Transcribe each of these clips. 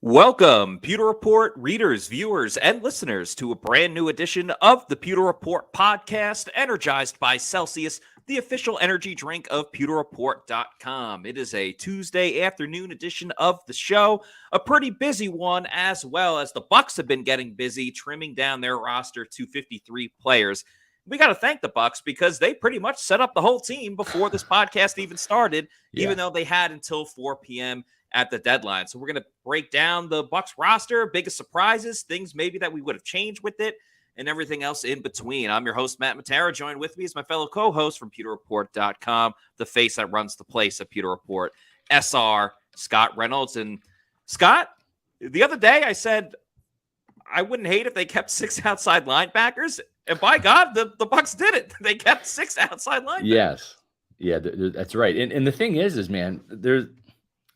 Welcome, Pewter Report readers, viewers, and listeners to a brand new edition of the Pewter Report podcast, energized by Celsius, the official energy drink of pewterreport.com. It is a Tuesday afternoon edition of the show, a pretty busy one, as well as the Bucs have been getting busy trimming down their roster to 53 players. We got to thank the Bucs because they pretty much set up the whole team before this podcast even started, even though they had until 4 p.m. at the deadline. So we're going to break down the Bucs roster, biggest surprises, things maybe that we would have changed with it, and everything else in between. I'm your host, Matt Matera. Joined with me is my fellow co-host from pewterreport.com, the face that runs the place at Pewter Report, SR, Scott Reynolds. And Scott, the other day I said I wouldn't hate if they kept 6 outside linebackers, and by God, the Bucs did it. They kept 6 outside linebackers. Yes. Yeah, that's right. And the thing is, man,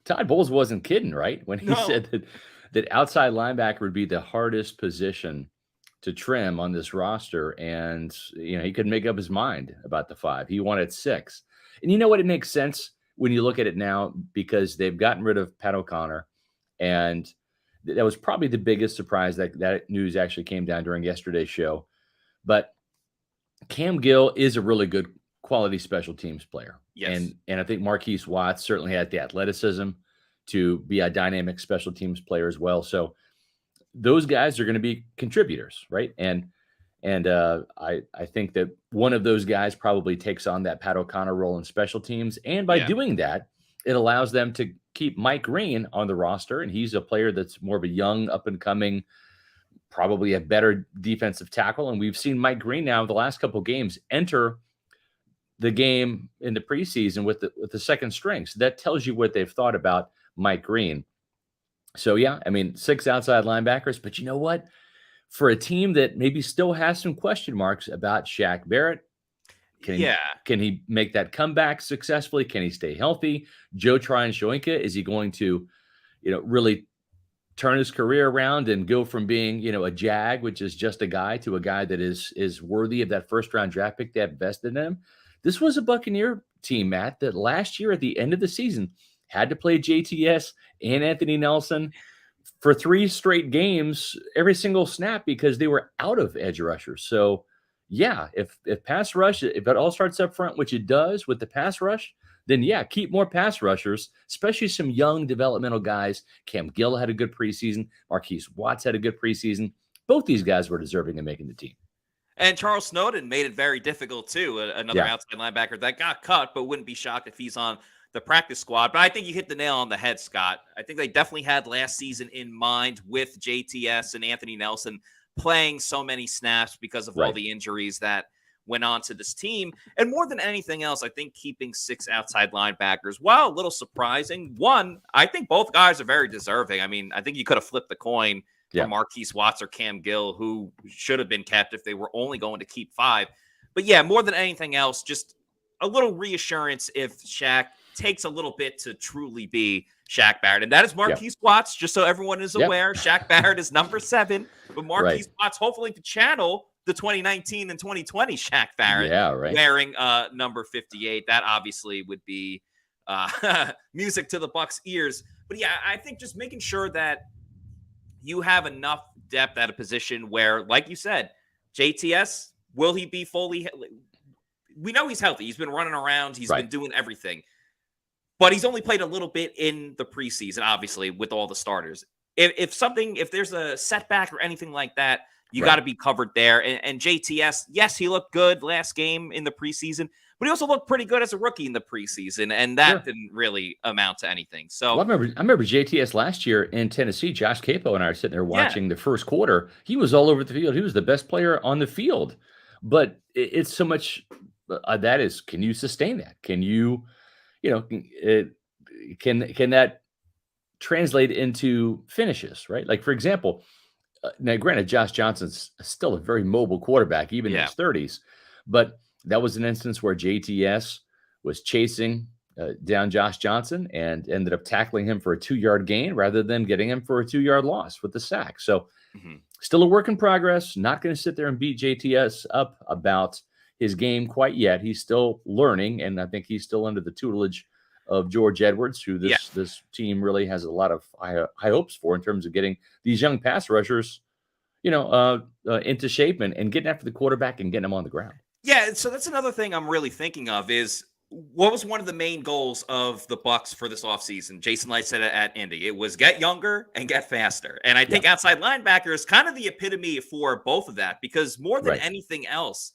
Todd Bowles wasn't kidding, right? When he said that outside linebacker would be the hardest position to trim on this roster. And, he couldn't make up his mind about the 5. He wanted 6. And you know what? It makes sense when you look at it now because they've gotten rid of Pat O'Connor. And that was probably the biggest surprise that news actually came down during yesterday's show. But Cam Gill is a really good quality special teams player. Yes. And I think Markees Watts certainly had the athleticism to be a dynamic special teams player as well. So those guys are going to be contributors, right? And I think that one of those guys probably takes on that Pat O'Connor role in special teams. And by doing that, it allows them to keep Mike Green on the roster. And he's a player that's more of a young, up-and-coming, probably a better defensive tackle. And we've seen Mike Green now the last couple of games enter the game in the preseason with the second string. So that tells you what they've thought about Mike Green. So, 6 outside linebackers. But you know what? For a team that maybe still has some question marks about Shaq Barrett, can he make that comeback successfully? Can he stay healthy? Joe Tryon-Shoyinka, is he going to, really turn his career around and go from being, a Jag, which is just a guy, to a guy that is worthy of that first-round draft pick they have invested in him? This was a Buccaneer team, Matt, that last year at the end of the season had to play JTS and Anthony Nelson for 3 straight games, every single snap, because they were out of edge rushers. So, if pass rush, if it all starts up front, which it does with the pass rush, then keep more pass rushers, especially some young developmental guys. Cam Gill had a good preseason. Markees Watts had a good preseason. Both these guys were deserving of making the team. And Charles Snowden made it very difficult, too. Another outside linebacker that got cut, but wouldn't be shocked if he's on the practice squad. But I think you hit the nail on the head, Scott. I think they definitely had last season in mind with JTS and Anthony Nelson playing so many snaps because of all the injuries that went on to this team. And more than anything else, I think keeping 6 outside linebackers, while a little surprising, one, I think both guys are very deserving. I mean, I think you could have flipped the coin for Markees Watts or Cam Gill, who should have been kept if they were only going to keep 5. But more than anything else, just a little reassurance if Shaq takes a little bit to truly be Shaq Barrett. And that is Markees Watts, just so everyone is aware. Shaq Barrett is number 7, but Markees Watts hopefully to channel the 2019 and 2020 Shaq Barrett wearing number 58. That obviously would be music to the Bucs' ears. But I think just making sure that you have enough depth at a position where, like you said, JTS, will he be fully? We know he's healthy. He's been running around. He's been doing everything. But he's only played a little bit in the preseason, obviously, with all the starters. If there's a setback or anything like that, you got to be covered there. And JTS, yes, he looked good last game in the preseason, but he also looked pretty good as a rookie in the preseason, and that didn't really amount to anything. So I remember JTS last year in Tennessee. Josh Capo and I are sitting there watching the first quarter. He was all over the field. He was the best player on the field. But it's so much that is, can you sustain that? Can you, can that translate into finishes, right? Like, for example, now granted, Josh Johnson's still a very mobile quarterback, even in his 30s, but that was an instance where JTS was chasing down Josh Johnson and ended up tackling him for a 2-yard gain rather than getting him for a 2-yard loss with the sack. So still a work in progress. Not going to sit there and beat JTS up about his game quite yet. He's still learning, and I think he's still under the tutelage of George Edwards, who Yeah. this team really has a lot of high hopes for in terms of getting these young pass rushers, into shape and getting after the quarterback and getting them on the ground. Yeah, so that's another thing I'm really thinking of is what was one of the main goals of the Bucs for this offseason? Jason Light said it at Indy. It was get younger and get faster. And I think outside linebacker is kind of the epitome for both of that because more than anything else,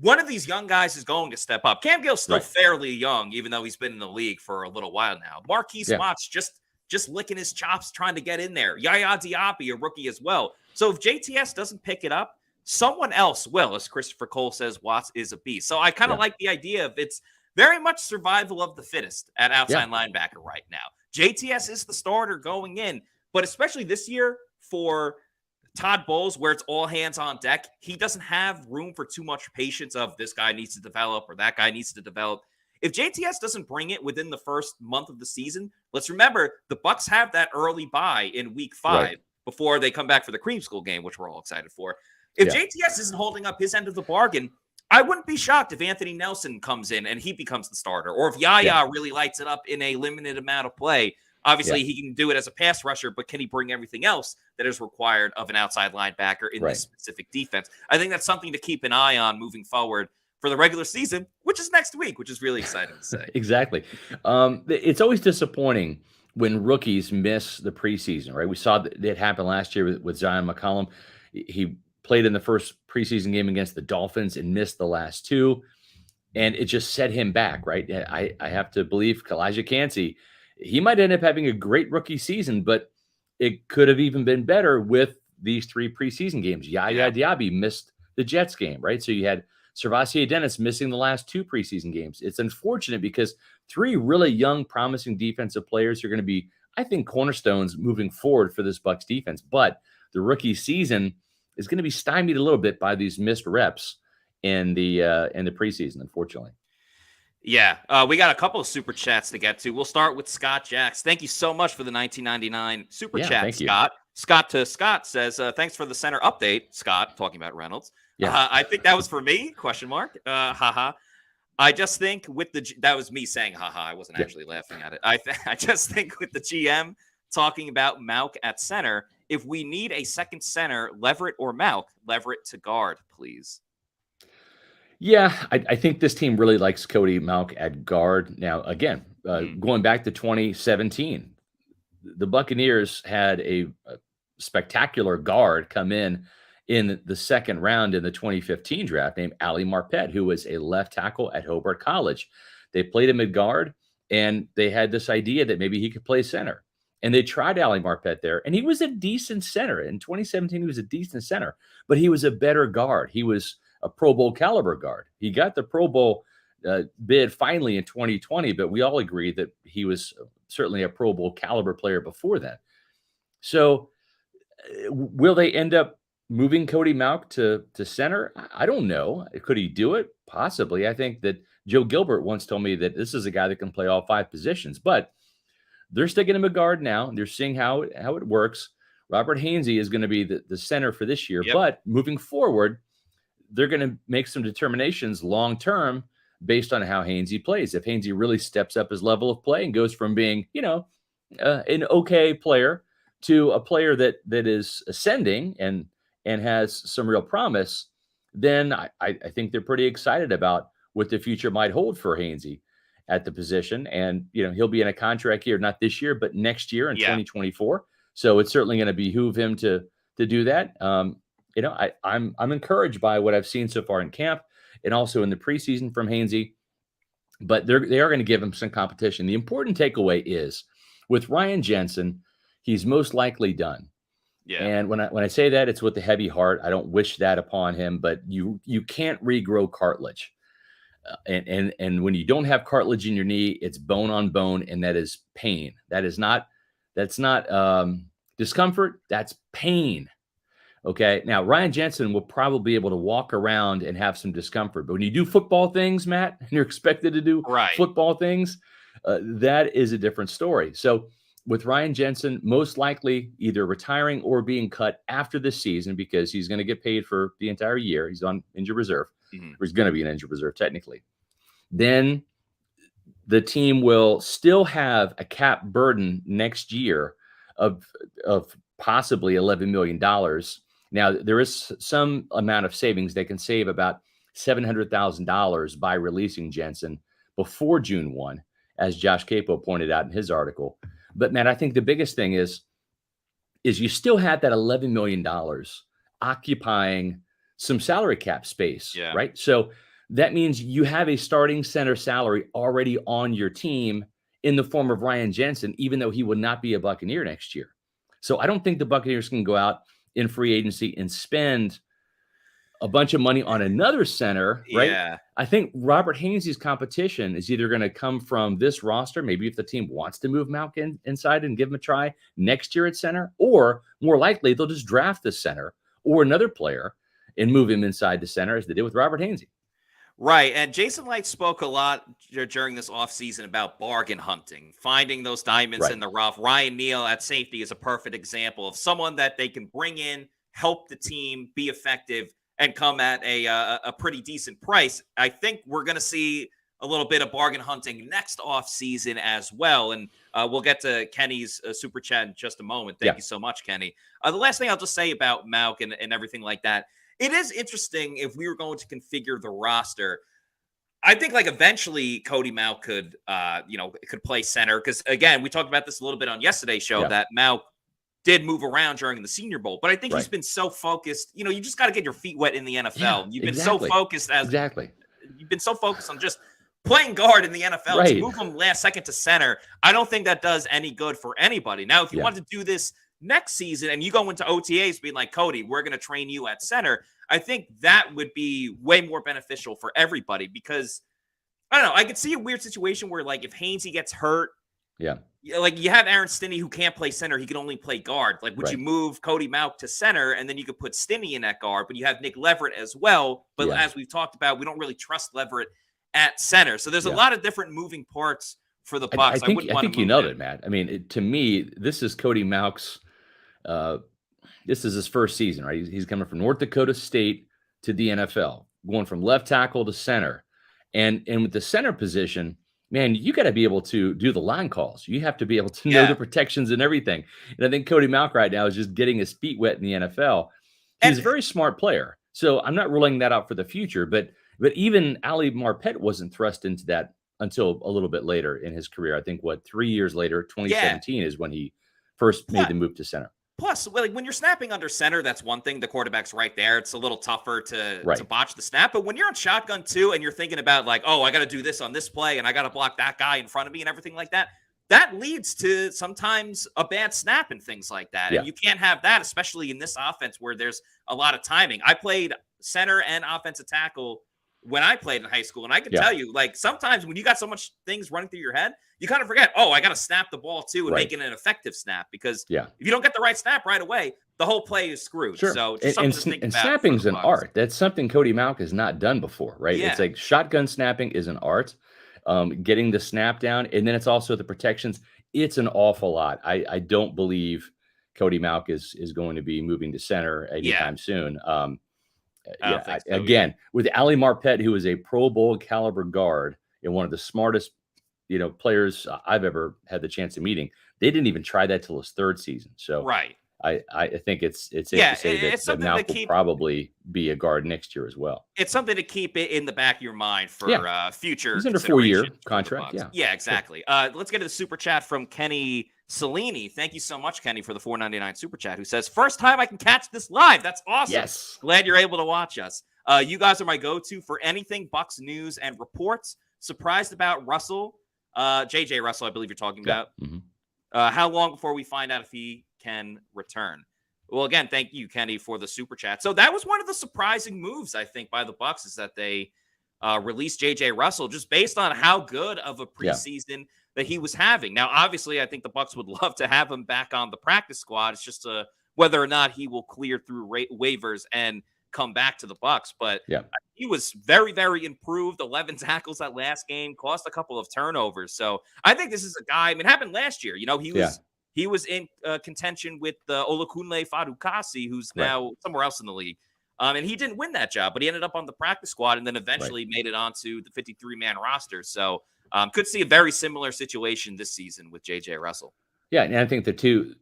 one of these young guys is going to step up. Cam Gill's still fairly young, even though he's been in the league for a little while now. Markees Watts just licking his chops trying to get in there. Yaya Diaby, a rookie as well. So if JTS doesn't pick it up, someone else will. As Christopher Cole says, Watts is a beast. So I kind of like the idea of it's very much survival of the fittest at outside linebacker right now. JTS is the starter going in, but especially this year for Todd Bowles, where it's all hands on deck, he doesn't have room for too much patience of this guy needs to develop or that guy needs to develop. If JTS doesn't bring it within the first month of the season, let's remember the Bucs have that early bye in week 5 before they come back for the Cream School game, which we're all excited for. If JTS isn't holding up his end of the bargain, I wouldn't be shocked if Anthony Nelson comes in and he becomes the starter, or if Yaya really lights it up in a limited amount of play. Obviously, he can do it as a pass rusher, but can he bring everything else that is required of an outside linebacker in this specific defense? I think that's something to keep an eye on moving forward for the regular season, which is next week, which is really exciting to say. Exactly. It's always disappointing when rookies miss the preseason, right? We saw that happen last year with Zion McCollum. He played in the first preseason game against the Dolphins and missed the last 2, and it just set him back, right? I have to believe Elijah Cansey, he might end up having a great rookie season, but it could have even been better with these 3 preseason games. Yaya Diaby missed the Jets game, right? So you had Servassier Dennis missing the last 2 preseason games. It's unfortunate because 3 really young, promising defensive players are going to be, I think, cornerstones moving forward for this Bucs defense. But the rookie season is going to be stymied a little bit by these missed reps in the preseason, unfortunately. Yeah, we got a couple of super chats to get to. We'll start with Scott Jacks. Thank you so much for the 1999 super chat, Scott. Scott to Scott says, thanks for the center update, Scott, talking about Reynolds. I think that was for me, question mark. Haha. I just think with that was me saying haha. I wasn't actually laughing at it. I just think with the GM talking about Mauk at center, if we need a second center, Leverett or Mauk, Leverett to guard, please. Yeah, I think this team really likes Cody Mauk at guard. Now, again, going back to 2017, the Buccaneers had a spectacular guard come in the second round in the 2015 draft named Ali Marpet, who was a left tackle at Hobart College. They played him at guard, and they had this idea that maybe he could play center. And they tried Ali Marpet there, and he was a decent center. In 2017, he was a decent center, but he was a better guard. He was a Pro Bowl caliber guard. He got the Pro Bowl bid finally in 2020, but we all agree that he was certainly a Pro Bowl caliber player before that. So will they end up moving Cody Mauk to center? I don't know. Could he do it? Possibly. I think that Joe Gilbert once told me that this is a guy that can play all 5 positions, but they're sticking him a guard now. They're seeing how it works. Robert Hainsey is going to be the center for this year, but moving forward, they're going to make some determinations long-term based on how Hainsey plays. If Hainsey really steps up his level of play and goes from being, an okay player to a player that is ascending and has some real promise, then I think they're pretty excited about what the future might hold for Hainsey at the position. And, he'll be in a contract year, not this year, but next year in 2024. So it's certainly going to behoove him to do that. I'm encouraged by what I've seen so far in camp and also in the preseason from Hainsey, but they are going to give him some competition. The important takeaway is with Ryan Jensen, he's most likely done. Yeah. And when I say that, it's with a heavy heart. I don't wish that upon him, but you can't regrow cartilage. And when you don't have cartilage in your knee, it's bone on bone, and that is pain. That's not discomfort. That's pain. Okay. Now, Ryan Jensen will probably be able to walk around and have some discomfort, but when you do football things, Matt, and you're expected to do football things, that is a different story. So with Ryan Jensen, most likely either retiring or being cut after this season because he's going to get paid for the entire year. He's on injured reserve, or he's going to be an injured reserve technically. Then the team will still have a cap burden next year of possibly $11 million. Now, there is some amount of savings. They can save about $700,000 by releasing Jensen before June 1, as Josh Capo pointed out in his article. But, man, I think the biggest thing is you still have that $11 million occupying some salary cap space, right? So that means you have a starting center salary already on your team in the form of Ryan Jensen, even though he will not be a Buccaneer next year. So I don't think the Buccaneers can go out in free agency and spend a bunch of money on another center, right? Yeah. I think Robert Hainsey's competition is either going to come from this roster, maybe if the team wants to move Malkin inside and give him a try next year at center, or more likely they'll just draft the center or another player and move him inside the center as they did with Robert Hainsey. Right. And Jason Light spoke a lot during this offseason about bargain hunting, finding those diamonds in the rough. Ryan Neal at safety is a perfect example of someone that they can bring in, help the team be effective, and come at a pretty decent price. I think we're going to see a little bit of bargain hunting next offseason as well. And we'll get to Kenny's super chat in just a moment. Thank you so much, Kenny. The last thing I'll just say about Malk and everything like that, it is interesting if we were going to configure the roster. I think like eventually Cody Malk could play center. Because again, we talked about this a little bit on yesterday's show that Malk did move around during the Senior Bowl, but I think he's been so focused. You know, you just got to get your feet wet in the NFL. Yeah, You've been so focused you've been so focused on just playing guard in the NFL to move him last second to center. I don't think that does any good for anybody. Now, if you want to do this next season and you go into OTAs being like, Cody, we're going to train you at center, I think that would be way more beneficial for everybody because I don't know. I could see a weird situation where like if Hainsey gets hurt, like you have Aaron Stinney who can't play center. He can only play guard. Like, would you move Cody Malk to center and then you could put Stinney in that guard, but you have Nick Leverett as well. But as we've talked about, we don't really trust Leverett at center. So there's a lot of different moving parts for the Bucs. I think you nailed it, Matt. I mean, to me, this is Cody Malk's, this is his first season, right? He's coming from North Dakota State to the NFL, going from left tackle to center. And with the center position, man, you got to be able to do the line calls. You have to be able to know the protections and everything. And I think Cody Malk right now is just getting his feet wet in the NFL. He's a very smart player. So I'm not ruling that out for the future. But even Ali Marpet wasn't thrust into that until a little bit later in his career. I think, 3 years later, 2017 is when he first made the move to center. Plus, like when you're snapping under center, that's one thing. The quarterback's right there. It's a little tougher to botch the snap. But when you're on shotgun too, and you're thinking about like, oh, I got to do this on this play, and I got to block that guy in front of me, and everything like that, that leads to sometimes a bad snap and things like that. And you can't have that, especially in this offense where there's a lot of timing. I played center and offensive tackle when I played in high school, and I can tell you, like sometimes when you got so much things running through your head, you kind of forget, oh, I got to snap the ball too and make it an effective snap because if you don't get the right snap right away, the whole play is screwed. Sure. So just and to think about snapping's an art. That's something Cody Malk has not done before, right? Yeah. It's like shotgun snapping is an art. Getting the snap down, and then it's also the protections. It's an awful lot. I don't believe Cody Malk is going to be moving to center anytime soon. Again, with Ali Marpet, who is a Pro Bowl caliber guard and one of the smartest, players I've ever had the chance of meeting, they didn't even try that till his third season. So I think it's safe to say that Malk will probably be a guard next year as well. It's something to keep it in the back of your mind for future. He's under a 4-year contract. Yeah, exactly. Sure. Let's get to the super chat from Kenny Cellini. Thank you so much, Kenny, for the $4.99 super chat, who says, first time I can catch this live. That's awesome. Yes. Glad you're able to watch us. You guys are my go-to for anything Bucs news and reports. Surprised about Russell. JJ Russell, I believe you're talking about. Mm-hmm. How long before we find out if he can return? Well, again, thank you, Kenny, for the super chat. So that was one of the surprising moves, I think, by the Bucs is that they released JJ Russell just based on how good of a preseason that he was having. Now, obviously, I think the Bucs would love to have him back on the practice squad. It's just whether or not he will clear through waivers and come back to the Bucs. But he was very, very improved. 11 tackles that last game, caused a couple of turnovers. So I think this is a guy. I mean, it happened last year. He was in contention with Olakunle Fadukasi, who's now somewhere else in the league. And he didn't win that job, but he ended up on the practice squad and then eventually made it onto the 53-man roster. So could see a very similar situation this season with J.J. Russell. Yeah, and I think the two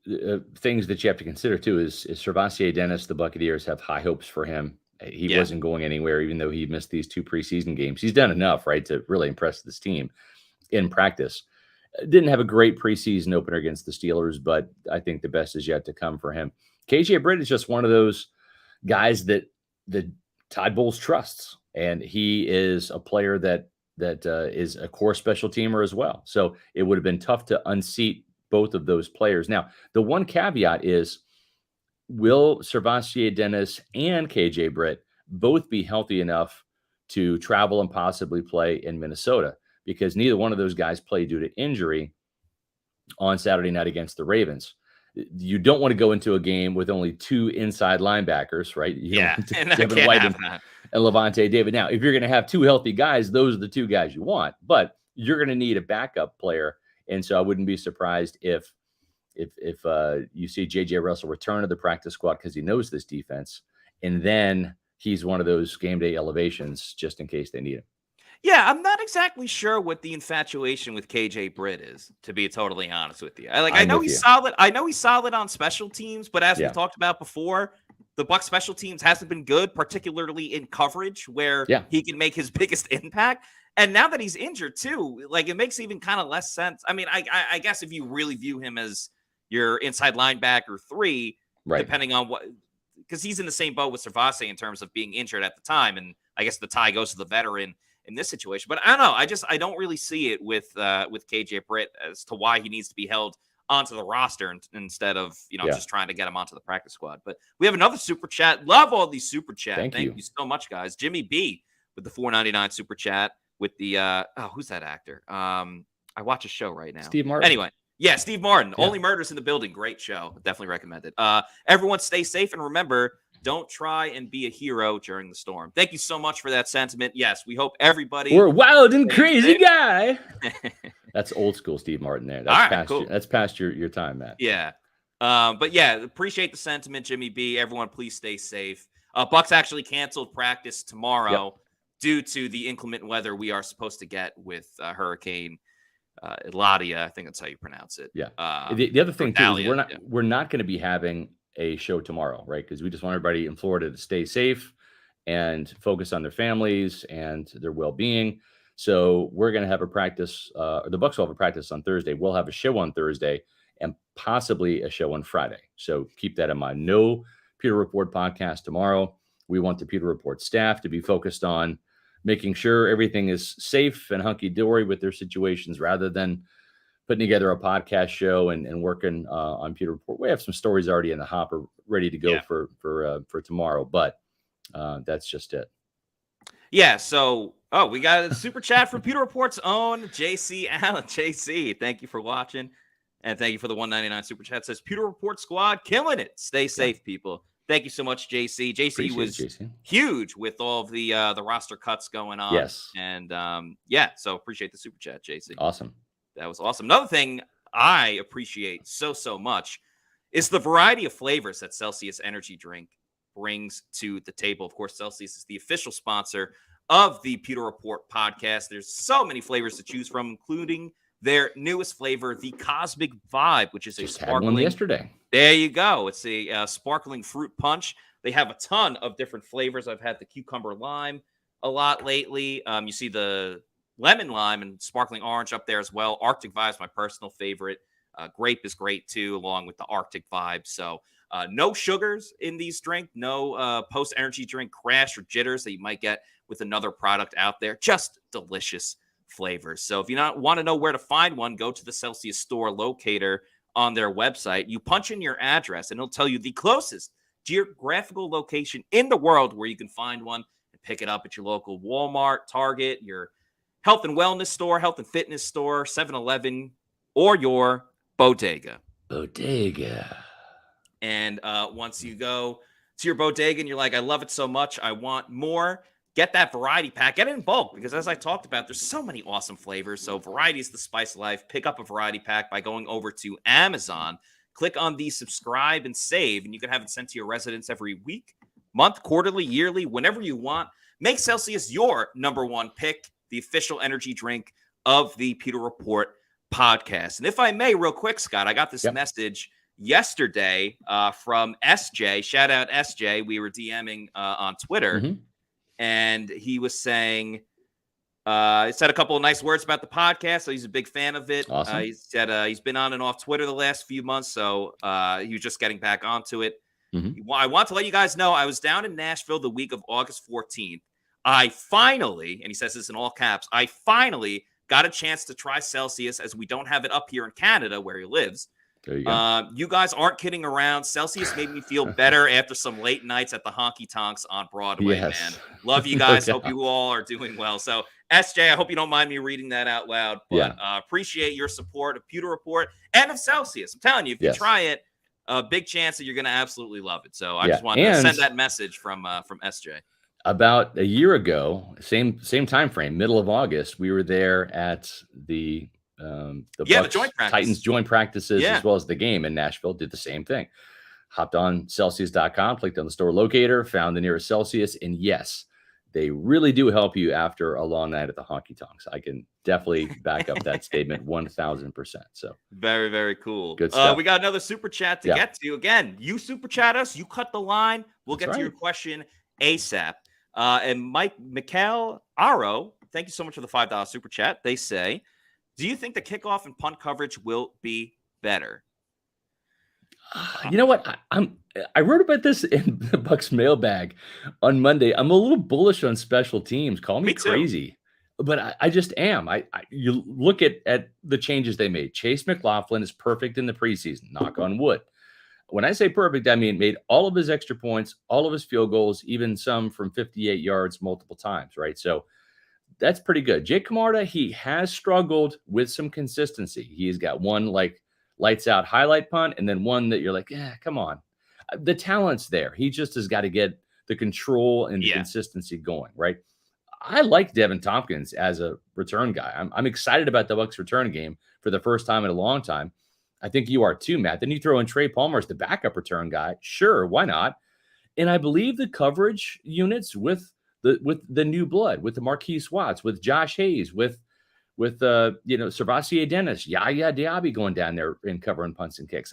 things that you have to consider too is Servancier Dennis. The Buccaneers have high hopes for him. He wasn't going anywhere, even though he missed these 2 preseason games. He's done enough, right, to really impress this team in practice. Didn't have a great preseason opener against the Steelers, but I think the best is yet to come for him. KJ Britt is just one of those guys that Todd Bowles trusts, and he is a player that is a core special teamer as well. So it would have been tough to unseat both of those players. Now, the one caveat is, will Servancier Dennis and KJ Britt both be healthy enough to travel and possibly play in Minnesota? Because neither one of those guys played due to injury on Saturday night against the Ravens. You don't want to go into a game with only 2 inside linebackers, right? Devin White and Levante David. Now, if you're going to have 2 healthy guys, those are the 2 guys you want, but you're going to need a backup player. And so I wouldn't be surprised if you see J.J. Russell return to the practice squad because he knows this defense, and then he's one of those game day elevations just in case they need him. Yeah, I'm not exactly sure what the infatuation with KJ Britt is, to be totally honest with you. I know he's solid. I know he's solid on special teams, but as we talked about before, the Bucs special teams hasn't been good, particularly in coverage where he can make his biggest impact. And now that he's injured too, like, it makes even kind of less sense. I mean, I guess if you really view him as your inside linebacker 3, depending on what, because he's in the same boat with Servancier in terms of being injured at the time, and I guess the tie goes to the veteran in this situation. But I don't know. I don't really see it with KJ Britt as to why he needs to be held onto the roster instead of just trying to get him onto the practice squad. But we have another super chat. Love all these super chats. Thank you so much, guys. Jimmy B with the $4.99 super chat with the who's that actor? I watch a show right now. Steve Martin. Anyway. Yeah, Steve Martin. Only Murders in the Building. Great show. Definitely recommend it. Everyone stay safe, and remember, don't try and be a hero during the storm. Thank you so much for that sentiment. Yes, we hope everybody. We're a wild and crazy guy. That's old school Steve Martin there. That's past your time, Matt. Yeah. But yeah, appreciate the sentiment, Jimmy B. Everyone, please stay safe. Bucs actually canceled practice tomorrow due to the inclement weather we are supposed to get with Hurricane Eladia, I think that's how you pronounce it. Yeah. The other thing too is we're not going to be having a show tomorrow, right? Because we just want everybody in Florida to stay safe and focus on their families and their well-being. So we're going to have a practice. The Bucs will have a practice on Thursday. We'll have a show on Thursday and possibly a show on Friday. So keep that in mind. No Pewter Report podcast tomorrow. We want the Pewter Report staff to be focused on making sure everything is safe and hunky-dory with their situations rather than putting together a podcast show and working on Pewter Report. We have some stories already in the hopper ready to go for tomorrow, but that's just it. Yeah, so, we got a super chat from Pewter Report's own JC Allen. JC, thank you for watching, and thank you for the $1.99 super chat. It says, Pewter Report squad, killing it. Stay safe, people. Thank you so much, JC. JC was huge with all of the roster cuts going on. Yes. And, so appreciate the super chat, JC. Awesome. That was awesome. Another thing I appreciate so much is the variety of flavors that Celsius Energy Drink brings to the table. Of course, Celsius is the official sponsor of the Pewter Report podcast. There's so many flavors to choose from, including their newest flavor, the Cosmic Vibe, which is a sparkling. Had one yesterday. There you go. It's a sparkling fruit punch. They have a ton of different flavors. I've had the cucumber lime a lot lately. You see the lemon lime and sparkling orange up there as well. Arctic Vibe is my personal favorite. Grape is great too, along with the Arctic Vibe. So no sugars in these drinks. No post-energy drink crash or jitters that you might get with another product out there. Just delicious flavors. So if you want to know where to find one, go to the Celsius store locator on their website. You punch in your address and it'll tell you the closest geographical location in the world where you can find one and pick it up at your local Walmart, Target, your health and wellness store, health and fitness store, 7-Eleven, or your bodega. And once you go to your bodega and you're like, I love it so much, I want more, get that variety pack. Get it in bulk because, as I talked about, there's so many awesome flavors. So variety is the spice of life. Pick up a variety pack by going over to Amazon. Click on the subscribe and save, and you can have it sent to your residence every week, month, quarterly, yearly, whenever you want. Make Celsius your number one pick, the official energy drink of the Pewter Report podcast. And if I may, real quick, Scott, I got this message yesterday from SJ. Shout out SJ. We were DMing on Twitter, and he was saying, he said a couple of nice words about the podcast, so he's a big fan of it. Awesome. He said he's been on and off Twitter the last few months, so he was just getting back onto it. I want to let you guys know I was down in Nashville the week of August 14th. I finally, and he says this in all caps, I finally got a chance to try Celsius, as we don't have it up here in Canada where he lives. There you go. You guys aren't kidding around. Celsius made me feel better after some late nights at the honky tonks on Broadway, man. Love you guys. Hope you all are doing well. So, SJ, I hope you don't mind me reading that out loud, but appreciate your support of Pewter Report and of Celsius. I'm telling you, if you try it, a big chance that you're going to absolutely love it. So I just wanted to send that message from SJ. About a year ago, same time frame, middle of August, we were there at the Bucs, the joint practice. Titans joint practices as well as the game in Nashville. Did the same thing. Hopped on Celsius.com, clicked on the store locator, found the nearest Celsius, and yes, they really do help you after a long night at the honky tonks. I can definitely back up that statement 1,000%. So very, very cool. Good stuff. We got another super chat to get to. Again, you super chat us, you cut the line. We'll get to your question ASAP. And Mikhail Aro, thank you so much for the $5 super chat. They say, do you think the kickoff and punt coverage will be better? You know what? I wrote about this in the Bucs mailbag on Monday. I'm a little bullish on special teams. Call me crazy, but I just am. You look at the changes they made. Chase McLaughlin is perfect in the preseason. Knock on wood. When I say perfect, I mean made all of his extra points, all of his field goals, even some from 58 yards multiple times, right? So that's pretty good. Jake Camarda, he has struggled with some consistency. He's got one lights out highlight punt, and then one that you're like, come on. The talent's there. He just has got to get the control and the consistency going, right? I like Devin Tompkins as a return guy. I'm excited about the Bucs return game for the first time in a long time. I think you are too, Matt. Then you throw in Trey Palmer as the backup return guy. Sure, why not? And I believe the coverage units with the new blood, with the Markees Watts, with Josh Hayes, with Servassier Dennis, Yaya Diaby going down there and covering punts and kicks.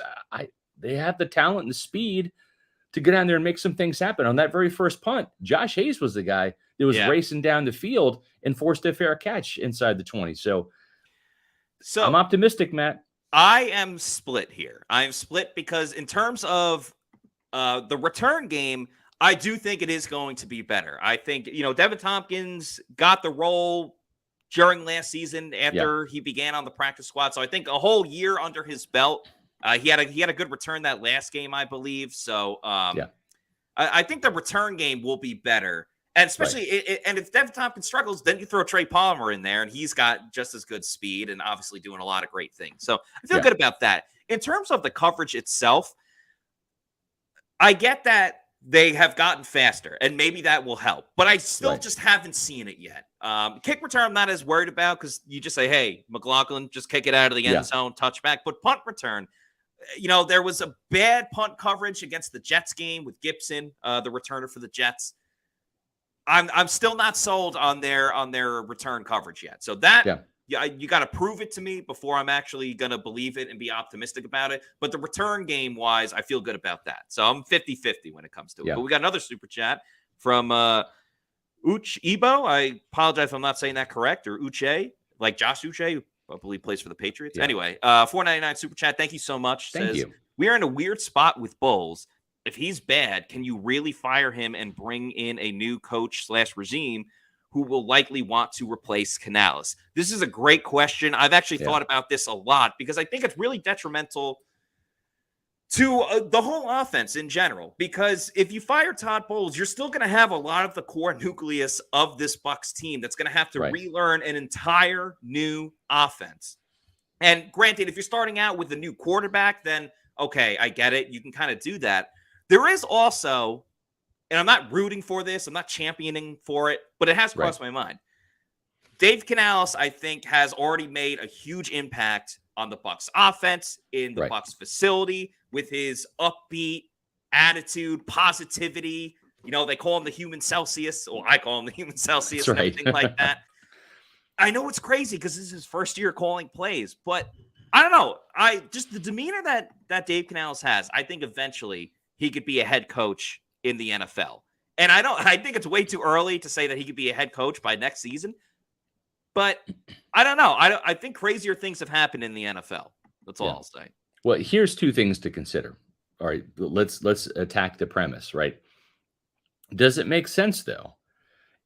They have the talent and the speed to get down there and make some things happen. On that very first punt, Josh Hayes was the guy that was racing down the field and forced a fair catch inside the 20. So I'm optimistic, Matt. I am split here. I am split because in terms of the return game, I do think it is going to be better. I think, Devin Tompkins got the role during last season after he began on the practice squad. So I think a whole year under his belt, he had a good return that last game, I believe. So I think the return game will be better. And especially, and if Devin Tompkins struggles, then you throw Trey Palmer in there, and he's got just as good speed and obviously doing a lot of great things. So I feel good about that. In terms of the coverage itself, I get that they have gotten faster, and maybe that will help. But I still just haven't seen it yet. Kick return, I'm not as worried about because you just say, hey, McLaughlin, just kick it out of the end zone, touchback. But punt return, there was a bad punt coverage against the Jets game with Gibson, the returner for the Jets. I'm still not sold on their return coverage yet. So that you got to prove it to me before I'm actually going to believe it and be optimistic about it. But the return game wise, I feel good about that. So I'm 50-50 when it comes to it. But we got another super chat from Uch Ebo. I apologize if I'm not saying that correct, or Uche, like Josh Uche, who I believe plays for the Patriots. Anyway, $4.99 super chat. Thank you so much. Thank you. We are in a weird spot with Bowles. If he's bad, can you really fire him and bring in a new coach / regime who will likely want to replace Canales? This is a great question. I've actually thought about this a lot because I think it's really detrimental to the whole offense in general. Because if you fire Todd Bowles, you're still going to have a lot of the core nucleus of this Bucs team that's going to have to relearn an entire new offense. And granted, if you're starting out with a new quarterback, then okay, I get it. You can kind of do that. There is also, and I'm not rooting for this, I'm not championing for it, but it has crossed my mind. Dave Canales, I think, has already made a huge impact on the Bucs offense, in the Bucs facility, with his upbeat attitude, positivity, They call him the human Celsius, or I call him the human Celsius, That's and right. everything like that. I know it's crazy because this is his first year calling plays, but I don't know. Just the demeanor that Dave Canales has, I think eventually he could be a head coach in the NFL. And I think it's way too early to say that he could be a head coach by next season. But I don't know. I think crazier things have happened in the NFL. That's all I'll say. Well, here's two things to consider. All right, let's attack the premise, right? Does it make sense though?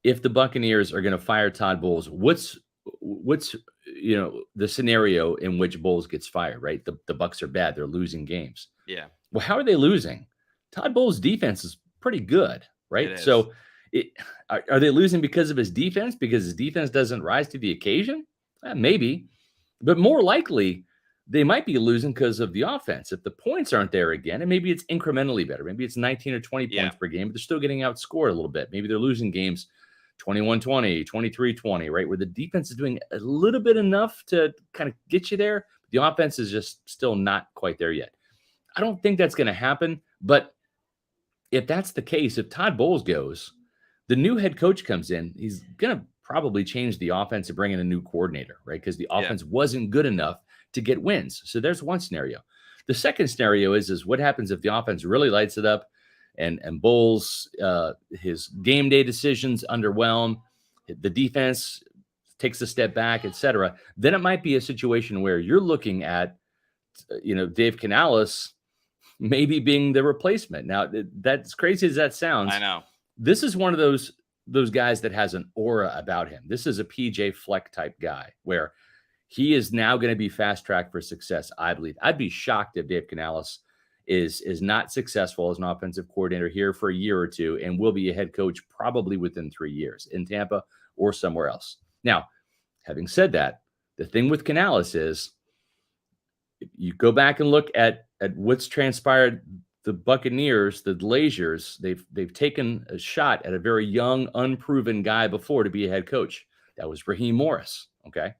If the Buccaneers are going to fire Todd Bowles, what's the scenario in which Bowles gets fired, right? The Bucs are bad. They're losing games. Yeah. Well, how are they losing? Todd Bowles' defense is pretty good, right? So are they losing because of his defense? Because his defense doesn't rise to the occasion? Maybe. But more likely, they might be losing because of the offense. If the points aren't there again, and maybe it's incrementally better. Maybe it's 19 or 20 points per game, but they're still getting outscored a little bit. Maybe they're losing games 21-20, 23-20, right? Where the defense is doing a little bit enough to kind of get you there. The offense is just still not quite there yet. I don't think that's going to happen. But if that's the case, if Todd Bowles goes, the new head coach comes in, he's going to probably change the offense and bring in a new coordinator, right? Because the offense wasn't good enough to get wins. So there's one scenario. The second scenario is what happens if the offense really lights it up and Bowles, his game day decisions underwhelm, the defense takes a step back, etc. Then it might be a situation where you're looking at, Dave Canales maybe being the replacement. Now, that's crazy as that sounds. I know. This is one of those guys that has an aura about him. This is a PJ Fleck type guy where he is now going to be fast tracked for success, I believe. I'd be shocked if Dave Canales is not successful as an offensive coordinator here for a year or two and will be a head coach probably within 3 years in Tampa or somewhere else. Now, having said that, the thing with Canales is if you go back and look at what's transpired, the Buccaneers, the Glaziers, they've taken a shot at a very young, unproven guy before to be a head coach. That was Raheem Morris, okay?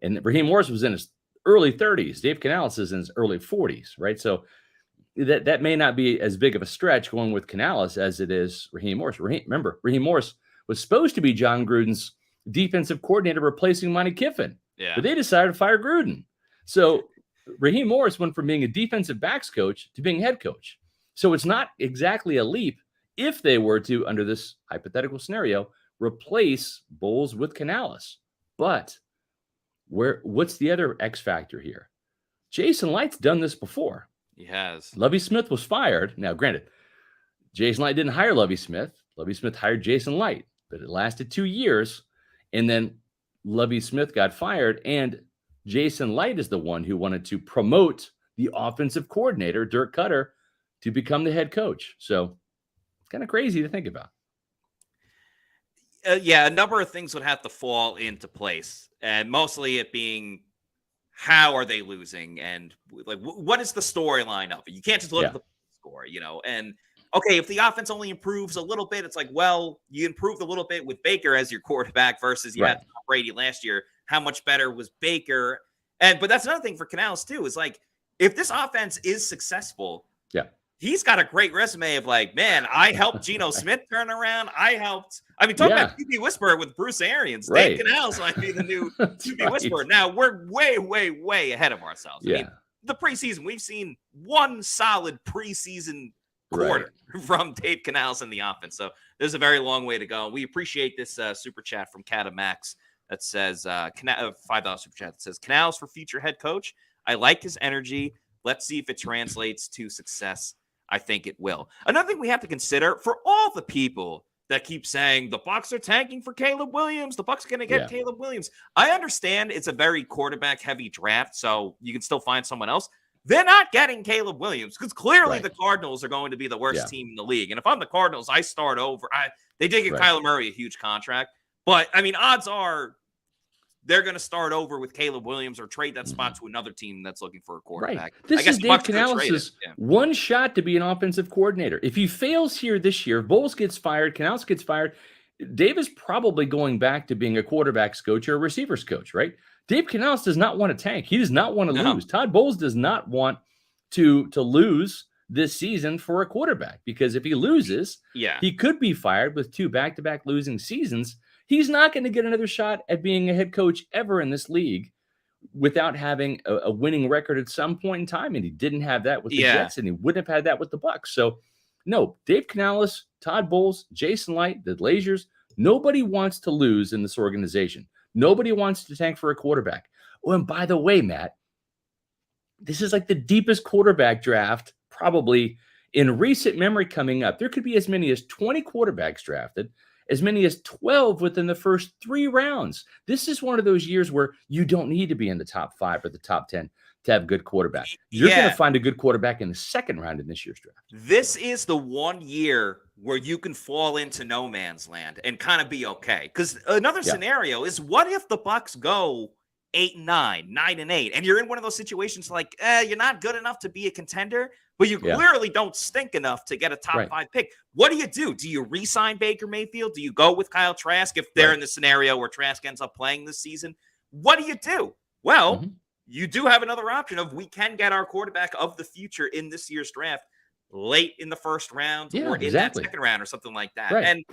And Raheem Morris was in his early 30s. Dave Canales is in his early 40s, right? So that may not be as big of a stretch going with Canales as it is Raheem Morris. Remember, Raheem Morris was supposed to be John Gruden's defensive coordinator replacing Monty Kiffin. Yeah. But they decided to fire Gruden. So Raheem Morris went from being a defensive backs coach to being head coach. So it's not exactly a leap if they were to, under this hypothetical scenario, replace Bowles with Canales. But what's the other X factor here? Jason Light's done this before. He has. Lovie Smith was fired. Now, granted, Jason Light didn't hire Lovie Smith. Lovie Smith hired Jason Light, but it lasted 2 years. And then Lovie Smith got fired, and Jason Light is the one who wanted to promote the offensive coordinator, Dirk Cutter, to become the head coach. So it's kind of crazy to think about. A number of things would have to fall into place, and mostly it being how are they losing and like what is the storyline of it? You can't just look at the score, and okay, if the offense only improves a little bit, it's like, well, you improved a little bit with Baker as your quarterback versus you had Tom Brady last year. How much better was Baker? But that's another thing for Canales too, is like, if this offense is successful, he's got a great resume of like, man, I helped Geno Smith turn around. Talk about QB Whisperer with Bruce Arians. Dave Canales might be the new QB Whisperer. Now we're way, way, way ahead of ourselves. I mean, the preseason, we've seen one solid preseason quarter from Dave Canales in the offense. So there's a very long way to go. We appreciate this super chat from Catamax that says, $5 super chat that says, Canales for future head coach. I like his energy. Let's see if it translates to success. I think it will. Another thing we have to consider for all the people that keep saying the Bucs are tanking for Caleb Williams, the Bucs are going to get Caleb Williams. I understand it's a very quarterback heavy draft, so you can still find someone else. They're not getting Caleb Williams because clearly the Cardinals are going to be the worst team in the league. And if I'm the Cardinals, I start over. They did get Kyler Murray a huge contract, but I mean, odds are they're going to start over with Caleb Williams or trade that spot to another team that's looking for a quarterback. This is Dave Canales' one shot to be an offensive coordinator. If he fails here this year, Bowles gets fired, Canales gets fired, Dave is probably going back to being a quarterback's coach or a receivers coach, right? Dave Canales does not want to tank. He does not want to lose. Todd Bowles does not want to lose this season for a quarterback, because if he loses, he could be fired with 2 back-to-back losing seasons. He's not going to get another shot at being a head coach ever in this league without having a winning record at some point in time. And he didn't have that with the Jets, and he wouldn't have had that with the Bucs. So no, Dave Canales, Todd Bowles, Jason Light, the Glaziers, nobody wants to lose in this organization. Nobody wants to tank for a quarterback. Oh, and by the way, Matt, this is like the deepest quarterback draft probably in recent memory coming up. There could be as many as 20 quarterbacks drafted, as many as 12 within the first 3 rounds. This is one of those years where you don't need to be in the top 5 or the top 10 to have a good quarterback. You're going to find a good quarterback in the second round in this year's draft. This is the one year where you can fall into no man's land and kind of be okay. Because another scenario is, what if the Bucs go 8-9, 9-8, and you're in one of those situations like, you're not good enough to be a contender, but you clearly don't stink enough to get a top 5 pick. What do? Do you re-sign Baker Mayfield? Do you go with Kyle Trask if they're in the scenario where Trask ends up playing this season? What do you do? Well, you do have another option of, we can get our quarterback of the future in this year's draft late in the first round or in that second round or something like that. And,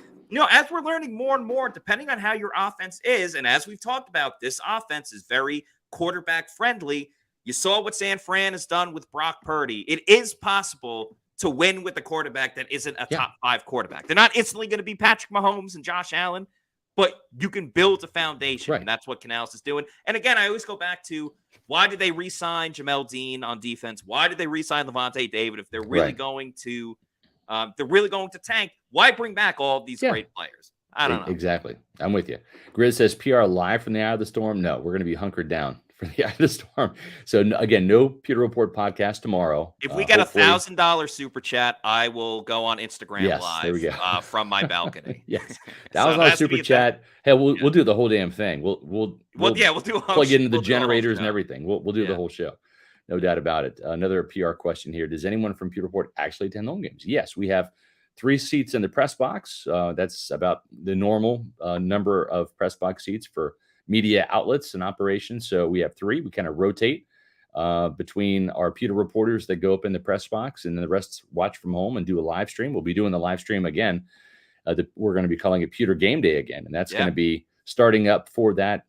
as we're learning more and more, depending on how your offense is, and as we've talked about, this offense is very quarterback friendly. You saw what San Fran has done with Brock Purdy. It is possible to win with a quarterback that isn't a top 5 quarterback. They're not instantly going to be Patrick Mahomes and Josh Allen, but you can build a foundation, and that's what Canales is doing. And again, I always go back to, why did they re-sign Jamel Dean on defense? Why did they re-sign Levante David if they're really going to tank? Why bring back all of these great players? I don't know. Exactly. I'm with you. Grizz says, PR live from the Eye of the Storm. No, we're going to be hunkered down for the Eye of the Storm. So again, no Pewter Report podcast tomorrow. If we get $1,000 super chat, I will go on Instagram live there we go. from my balcony. $1,000 super chat. Hey, we'll do the whole damn thing. We'll do plug into the generators and everything. We'll do the whole show. No doubt about it. Another PR question here. Does anyone from Pewter Report actually attend home games? Yes, we have 3 seats in the press box. That's about the normal number of press box seats for media outlets and operations. So we have 3. We kind of rotate between our Pewter reporters that go up in the press box, and then the rest watch from home and do a live stream. We'll be doing the live stream again. We're going to be calling it Pewter Game Day again, and that's going to be starting up for that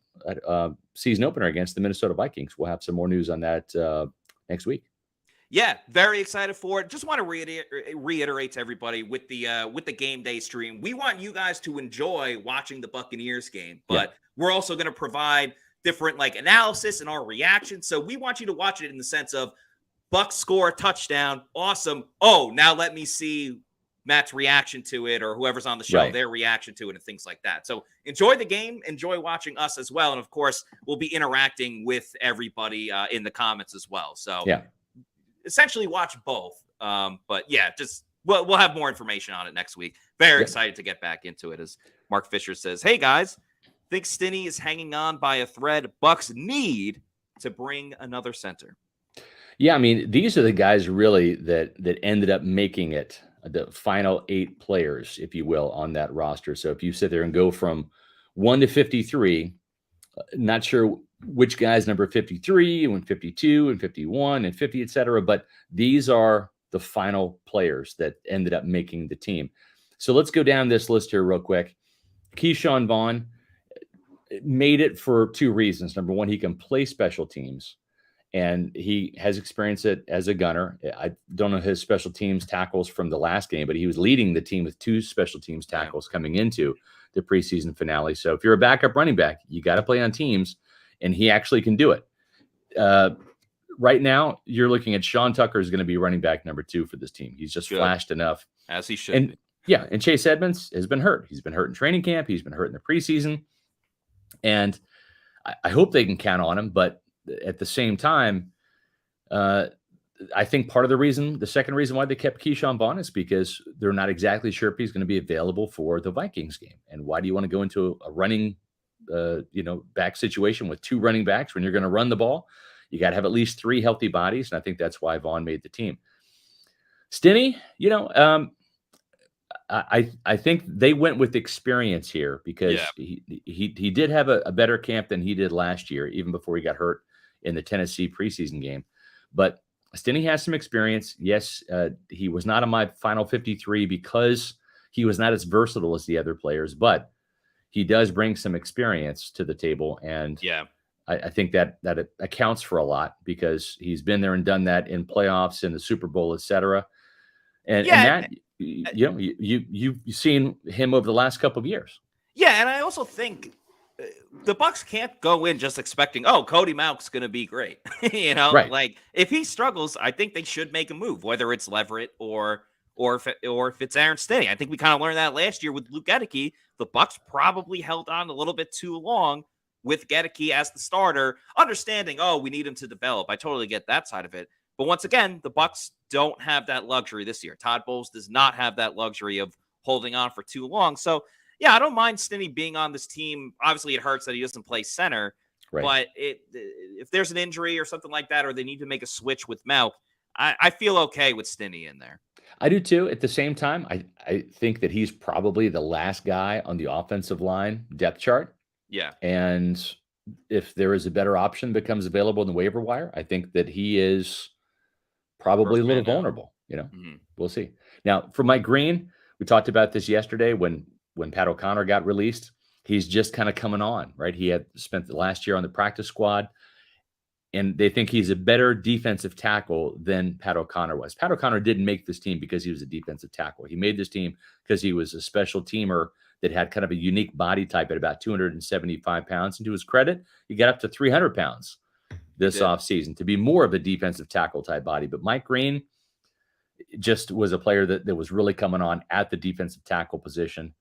season opener against the Minnesota Vikings. We'll have some more news on that next week. Yeah, very excited for it. Just want to reiterate to everybody with the game day stream, we want you guys to enjoy watching the Buccaneers game, but we're also going to provide different analysis and our reactions. So we want you to watch it in the sense of, Bucs score a touchdown, awesome. Oh, now let me see Matt's reaction to it, or whoever's on the show, their reaction to it, and things like that. So enjoy the game, enjoy watching us as well, and of course, we'll be interacting with everybody in the comments as well. So essentially watch both. But just we'll have more information on it next week. Very excited to get back into it. As Mark Fisher says, hey guys, think Stinney is hanging on by a thread. Bucs need to bring another center. Yeah, I mean, these are the guys really that ended up making it, the final 8 players, if you will, on that roster. So if you sit there and go from 1 to 53, not sure which guy's number 53 and 52 and 51 and 50, et cetera, but these are the final players that ended up making the team. So let's go down this list here real quick. Keyshawn Vaughn made it for 2 reasons. Number one, he can play special teams, and he has experienced it as a gunner. I don't know his special teams tackles from the last game, but he was leading the team with 2 special teams tackles coming into the preseason finale. So if you're a backup running back, you got to play on teams, and he actually can do it. Right now, you're looking at Sean Tucker is going to be running back number 2 for this team. He's just flashed enough. As he should be. Yeah, and Chase Edmonds has been hurt. He's been hurt in training camp. He's been hurt in the preseason. And I hope they can count on him, but at the same time, I think part of the second reason why they kept Keyshawn Vaughn is because they're not exactly sure if he's going to be available for the Vikings game. And why do you want to go into a running, back situation with 2 running backs when you're going to run the ball? You got to have at least 3 healthy bodies, and I think that's why Vaughn made the team. Stinney, I think they went with experience here because he did have a better camp than he did last year, even before he got hurt in the Tennessee preseason game. But Stinney has some experience. Yes, he was not on my final 53 because he was not as versatile as the other players, but he does bring some experience to the table. And Yeah. I think that it accounts for a lot because he's been there and done that in playoffs, in the Super Bowl, et cetera. And Yeah. Matt, you've seen him over the last couple of years. Yeah, and I also think the Bucs can't go in just expecting, oh, Cody Mauch's going to be great. Right. Like if he struggles, I think they should make a move, whether it's Leverett or if it's Aaron Stinney. I think we kind of learned that last year with Luke Gedeke. The Bucs probably held on a little bit too long with Gedeke as the starter, understanding, oh, we need him to develop. I totally get that side of it. But once again, the Bucs don't have that luxury this year. Todd Bowles does not have that luxury of holding on for too long. So yeah, I don't mind Stinney being on this team. Obviously, it hurts that he doesn't play center, Right. but if there's an injury or something like that, or they need to make a switch with Mauch, I feel okay with Stinney in there. I do too. At the same time, I think that he's probably the last guy on the offensive line depth chart. Yeah. And if there is a better option that becomes available in the waiver wire, I think that he is probably a little vulnerable. We'll see. Now, for Mike Green, we talked about this yesterday when Pat O'Connor got released. He's just kind of coming on, right? He had spent the last year on the practice squad, and they think he's a better defensive tackle than Pat O'Connor was. Pat O'Connor didn't make this team because he was a defensive tackle. He made this team because he was a special teamer that had kind of a unique body type at about 275 pounds. And to his credit, he got up to 300 pounds this offseason to be more of a defensive tackle type body. But Mike Green just was a player that was really coming on at the defensive tackle position.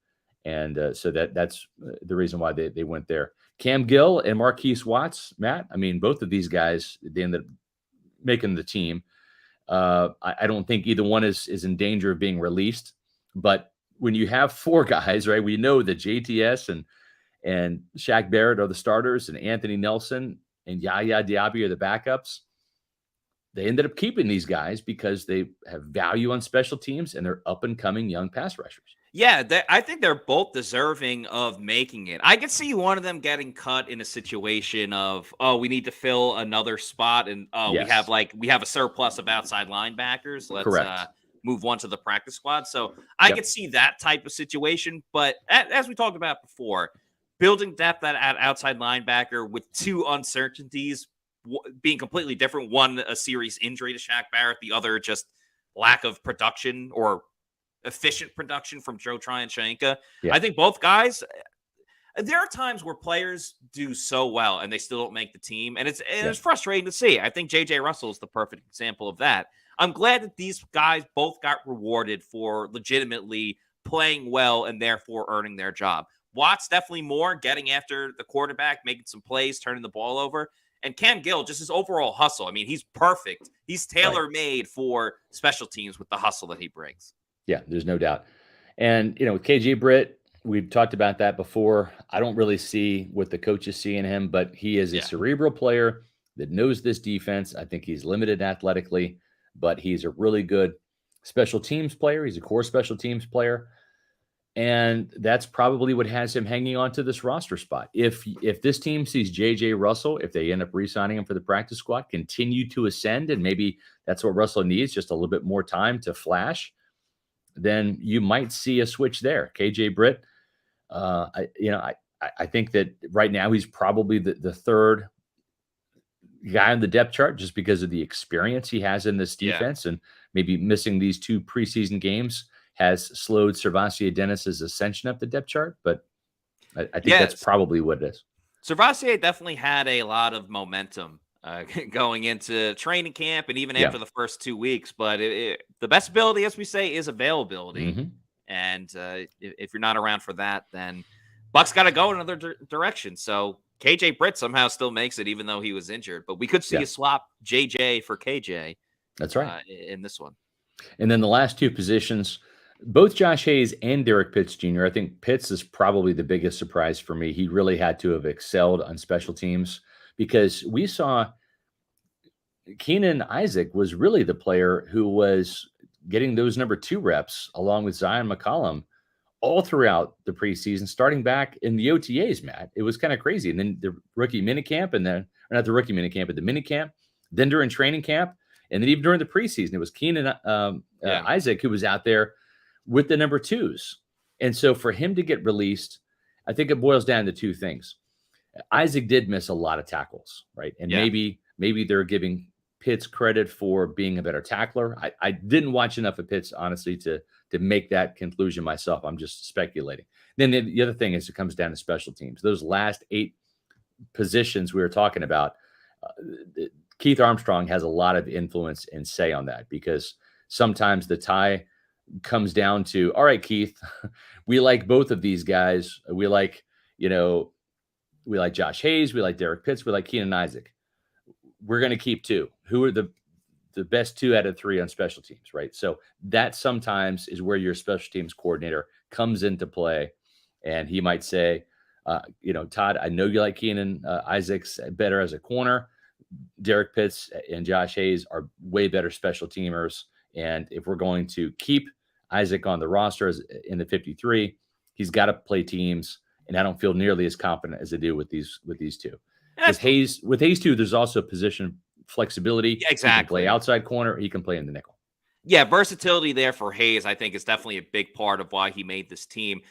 And so that's the reason why they went there. Cam Gill and Markees Watts, Matt, I mean, both of these guys, they ended up making the team. I don't think either one is in danger of being released. But when you have four guys, right, we know that JTS and Shaq Barrett are the starters and Anthony Nelson and Yaya Diaby are the backups. They ended up keeping these guys because they have value on special teams and they're up-and-coming young pass rushers. Yeah, I think they're both deserving of making it. I could see one of them getting cut in a situation of, oh, we need to fill another spot, and Yes. we have a surplus of outside linebackers. Let's Correct. Move one to the practice squad. So I could see that type of situation. But as we talked about before, building depth at outside linebacker with two uncertainties being completely different. One, a serious injury to Shaq Barrett. The other, just lack of production or efficient production from Joe Tryon-Shoyinka. Yeah. I think both guys, there are times where players do so well and they still don't make the team. And it's frustrating to see. I think J.J. Russell is the perfect example of that. I'm glad that these guys both got rewarded for legitimately playing well and therefore earning their job. Watts definitely more, getting after the quarterback, making some plays, turning the ball over. And Cam Gill, just his overall hustle. I mean, he's perfect. He's tailor-made for special teams with the hustle that he brings. Yeah, there's no doubt. And, with KJ Britt, we've talked about that before. I don't really see what the coaches see in him, but he is a cerebral player that knows this defense. I think he's limited athletically, but he's a really good special teams player. He's a core special teams player. And that's probably what has him hanging on to this roster spot. If this team sees J.J. Russell, if they end up re-signing him for the practice squad, continue to ascend, and maybe that's what Russell needs, just a little bit more time to flash, then you might see a switch there. KJ Britt, I think that right now he's probably the third guy on the depth chart just because of the experience he has in this defense, and maybe missing these two preseason games has slowed Servassier Dennis's ascension up the depth chart. But I think that's probably what it is. Servassier definitely had a lot of momentum going into training camp and even after the first 2 weeks. But the best ability, as we say, is availability. Mm-hmm. And if you're not around for that, then Bucs got to go in another direction. So KJ Britt somehow still makes it, even though he was injured. But we could see a swap JJ for KJ. That's right. In this one. And then the last two positions, both Josh Hayes and Derek Pitts Jr., I think Pitts is probably the biggest surprise for me. He really had to have excelled on special teams because we saw Keenan Isaac was really the player who was getting those number 2 reps along with Zion McCollum all throughout the preseason, starting back in the OTAs, Matt. It was kind of crazy. And then the rookie minicamp, and then, or not the rookie minicamp, but the minicamp, then during training camp. And then even during the preseason, it was Keenan Isaac who was out there with the number 2s. And so for him to get released, I think it boils down to two things. Isaac did miss a lot of tackles, right? And maybe they're giving Pitts credit for being a better tackler. I didn't watch enough of Pitts, honestly, to make that conclusion myself. I'm just speculating. Then the other thing is it comes down to special teams. Those last 8 positions we were talking about, Keith Armstrong has a lot of influence and say on that, because sometimes the tie comes down to, all right, Keith, we like both of these guys. We like Josh Hayes. We like Derek Pitts. We like Keenan Isaac. We're going to keep 2. Who are the best 2 out of 3 on special teams, right? So that sometimes is where your special teams coordinator comes into play. And he might say, Todd, I know you like Keenan Isaac's better as a corner. Derek Pitts and Josh Hayes are way better special teamers. And if we're going to keep Isaac on the roster in the 53, he's got to play teams. And I don't feel nearly as confident as I do with these 2. With Hayes too, there's also position flexibility. Yeah, exactly. He can play outside corner. He can play in the nickel. Yeah, versatility there for Hayes, I think, is definitely a big part of why he made this team.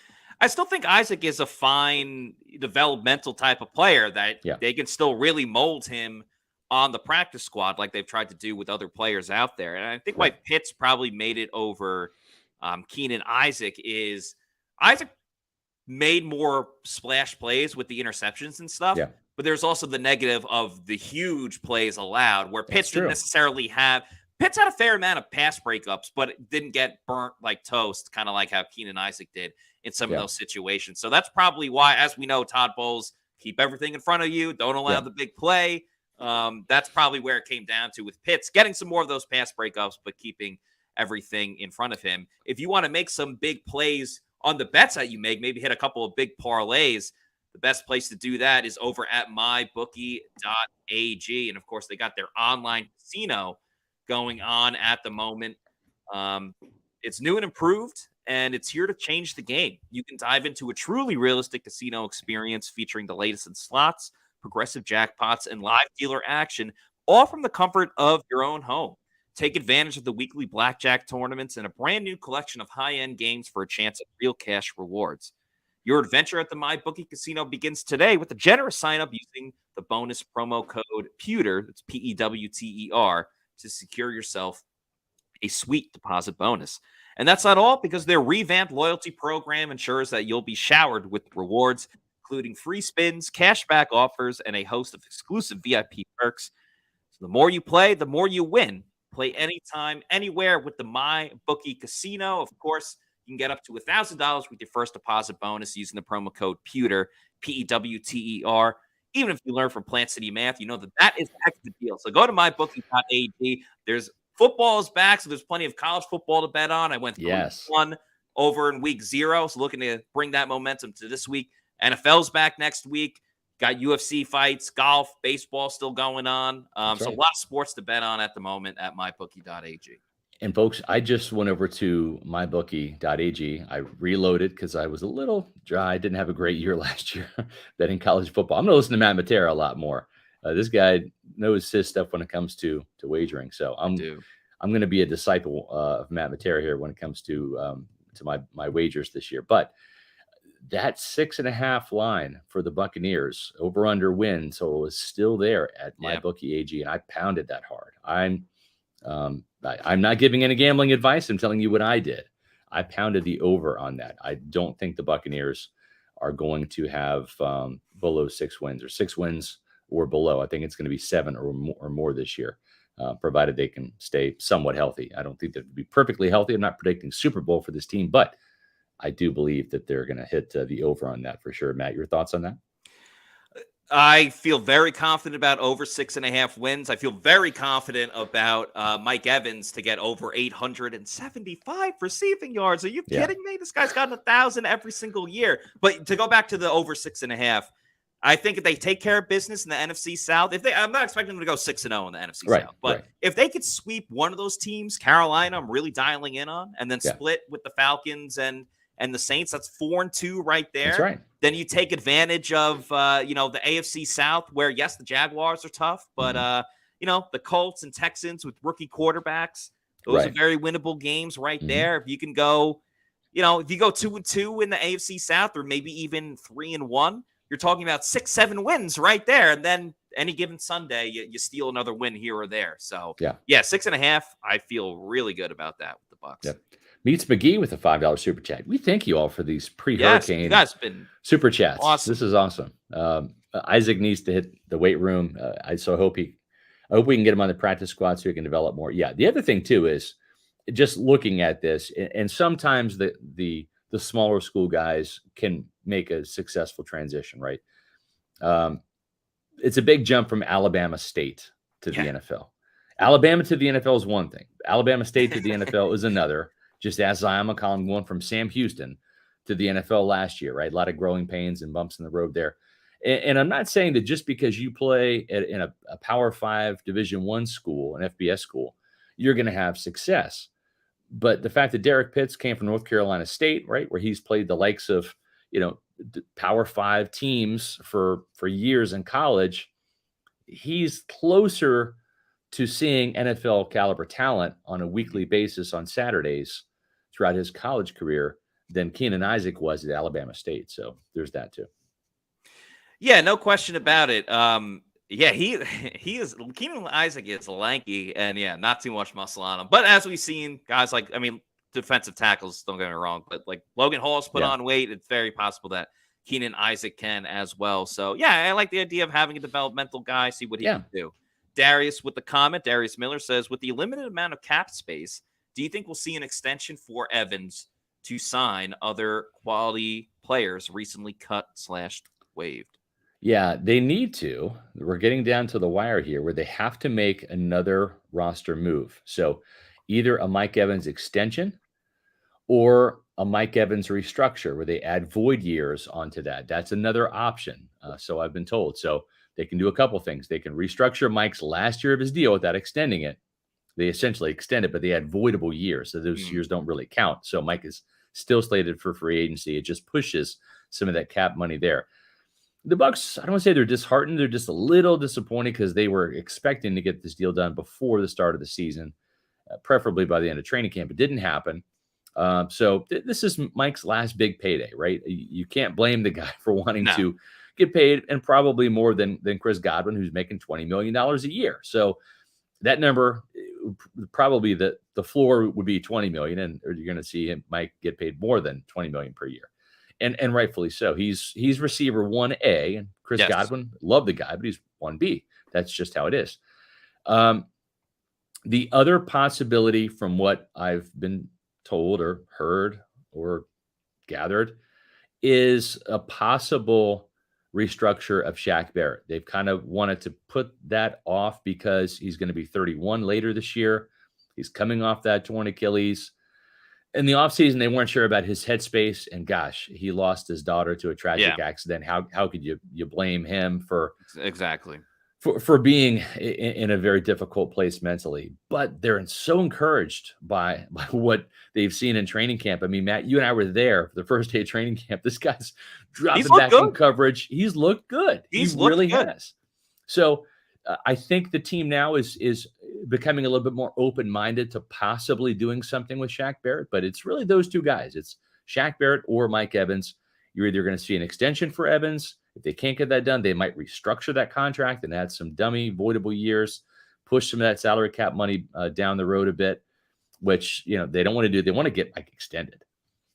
I still think Isaac is a fine developmental type of player that they can still really mold him on the practice squad like they've tried to do with other players out there. And I think why Pitts probably made it over Keenan Isaac is Isaac made more splash plays with the interceptions and stuff. Yeah. But there's also the negative of the huge plays allowed where Pitts didn't necessarily have. Pitts had a fair amount of pass breakups, but it didn't get burnt like toast, kind of like how Keenan Isaac did in some of those situations. So that's probably why, as we know, Todd Bowles, keep everything in front of you. Don't allow the big play. That's probably where it came down to with Pitts, getting some more of those pass breakups, but keeping everything in front of him. If you want to make some big plays on the bets that you make, maybe hit a couple of big parlays, the best place to do that is over at mybookie.ag. And of course, they got their online casino going on at the moment. It's new and improved, and it's here to change the game. You can dive into a truly realistic casino experience featuring the latest in slots, progressive jackpots, and live dealer action, all from the comfort of your own home. Take advantage of the weekly blackjack tournaments and a brand new collection of high-end games for a chance at real cash rewards. Your adventure at the MyBookie Casino begins today with a generous sign-up using the bonus promo code Pewter, that's P-E-W-T-E-R, to secure yourself a sweet deposit bonus. And that's not all, because their revamped loyalty program ensures that you'll be showered with rewards, including free spins, cashback offers, and a host of exclusive VIP perks. So the more you play, the more you win. Play anytime, anywhere with the MyBookie Casino. Of course, you can get up to $1,000 with your first deposit bonus using the promo code Pewter, P-E-W-T-E-R. Even if you learn from Plant City Math, you know that is the heck of a deal. So go to mybookie.ag. There's football is back, so there's plenty of college football to bet on. I went 3-1 over in week 0, so looking to bring that momentum to this week. NFL's back next week. Got UFC fights, golf, baseball still going on. So a lot of sports to bet on at the moment at mybookie.ag. And folks, I just went over to mybookie.ag. I reloaded because I was a little dry. I didn't have a great year last year betting college football. I'm going to listen to Matt Matera a lot more. This guy knows his stuff when it comes to wagering. So I'm going to be a disciple of Matt Matera here when it comes to my wagers this year. But that 6.5 line for the Buccaneers over under win, so it was still there at MyBookie AG, and I pounded that hard. I'm not giving any gambling advice. I'm telling you what I did. I pounded the over on that. I don't think the Buccaneers are going to have below 6 wins or 6 wins or below. I think it's going to be 7 or more this year, provided they can stay somewhat healthy. I don't think they'll be perfectly healthy. I'm not predicting Super Bowl for this team, but I do believe that they're going to hit the over on that for sure. Matt, your thoughts on that? I feel very confident about over 6.5 wins. I feel very confident about Mike Evans to get over 875 receiving yards. Are you kidding me? This guy's gotten 1,000 every single year. But to go back to the over 6.5, I think if they take care of business in the NFC South, I'm not expecting them to go 6-0 in the NFC South, but if they could sweep one of those teams, Carolina, I'm really dialing in on, and then split with the Falcons and the Saints, that's 4-2 right there. That's right. Then you take advantage of, the AFC South where, yes, the Jaguars are tough, but, the Colts and Texans with rookie quarterbacks. Those are Right. very winnable games right Mhm. there. If you can go, if you go 2-2 in the AFC South, or maybe even 3-1, you're talking about 6-7 wins right there. And then any given Sunday, you steal another win here or there. So Yeah. yeah, 6.5. I feel really good about that with the Bucs. Yep. Meets McGee with a $5 super chat. We thank you all for these Yes, you pre-hurricane guys have been super chats. awesome. This is awesome. Isaac needs to hit the weight room. I hope we can get him on the practice squad so he can develop more. Yeah. The other thing too is just looking at this, and sometimes the smaller school guys can make a successful transition, right? It's a big jump from Alabama State to the Yeah. NFL. Alabama to the NFL is one thing. Alabama State to the NFL is another. Just as Zion McCollum going from Sam Houston to the NFL last year, right? A lot of growing pains and bumps in the road there. And I'm not saying that just because you play in a Power 5 Division I school, an FBS school, you're going to have success. But the fact that Derek Pitts came from North Carolina State, right, where he's played the likes of, Power 5 teams for years in college, he's closer to seeing NFL caliber talent on a weekly basis on Saturdays throughout his college career than Keenan Isaac was at Alabama State. So there's that too. Yeah, no question about it. Yeah, he is. Keenan Isaac is lanky, and yeah, not too much muscle on him. But as we've seen, guys defensive tackles, don't get me wrong, but like Logan Hall's put on weight. It's very possible that Keenan Isaac can as well. So yeah, I like the idea of having a developmental guy, see what he can do. Darius with the comment, Darius Miller says, with the limited amount of cap space, do you think we'll see an extension for Evans to sign other quality players recently cut/waived? Yeah, they need to. We're getting down to the wire here where they have to make another roster move. So either a Mike Evans extension or a Mike Evans restructure where they add void years onto that. That's another option. So I've been told. So they can do a couple things. They can restructure Mike's last year of his deal without extending it. They essentially extend it, but they add voidable years. So those years don't really count. So Mike is still slated for free agency. It just pushes some of that cap money there. The Bucs, I don't want to say they're disheartened. They're just a little disappointed because they were expecting to get this deal done before the start of the season, preferably by the end of training camp. It didn't happen. So this is Mike's last big payday, right? You can't blame the guy for wanting to get paid, and probably more than Chris Godwin, who's making $20 million a year. So that number, probably the floor would be 20 million, and you're going to see him, Mike, get paid more than 20 million per year. And rightfully so. He's receiver 1A, and Chris Godwin, love the guy, but he's 1B. That's just how it is. The other possibility, from what I've been told or heard or gathered, is a possible restructure of Shaq Barrett. They've kind of wanted to put that off because he's going to be 31 later this year. He's coming off that torn Achilles. In the offseason, they weren't sure about his headspace, and gosh, he lost his daughter to a tragic accident. How could you blame him for being in a very difficult place mentally? But they're so encouraged by what they've seen in training camp. I mean, Matt, you and I were there for the first day of training camp. This guy's dropping back in coverage. He's looked good. He really has. So I think the team now is becoming a little bit more open-minded to possibly doing something with Shaq Barrett, but it's really those two guys. It's Shaq Barrett or Mike Evans. You're either going to see an extension for Evans. If they can't get that done, they might restructure that contract and add some dummy voidable years, push some of that salary cap money down the road a bit, which, they don't want to do. They want to get Mike extended.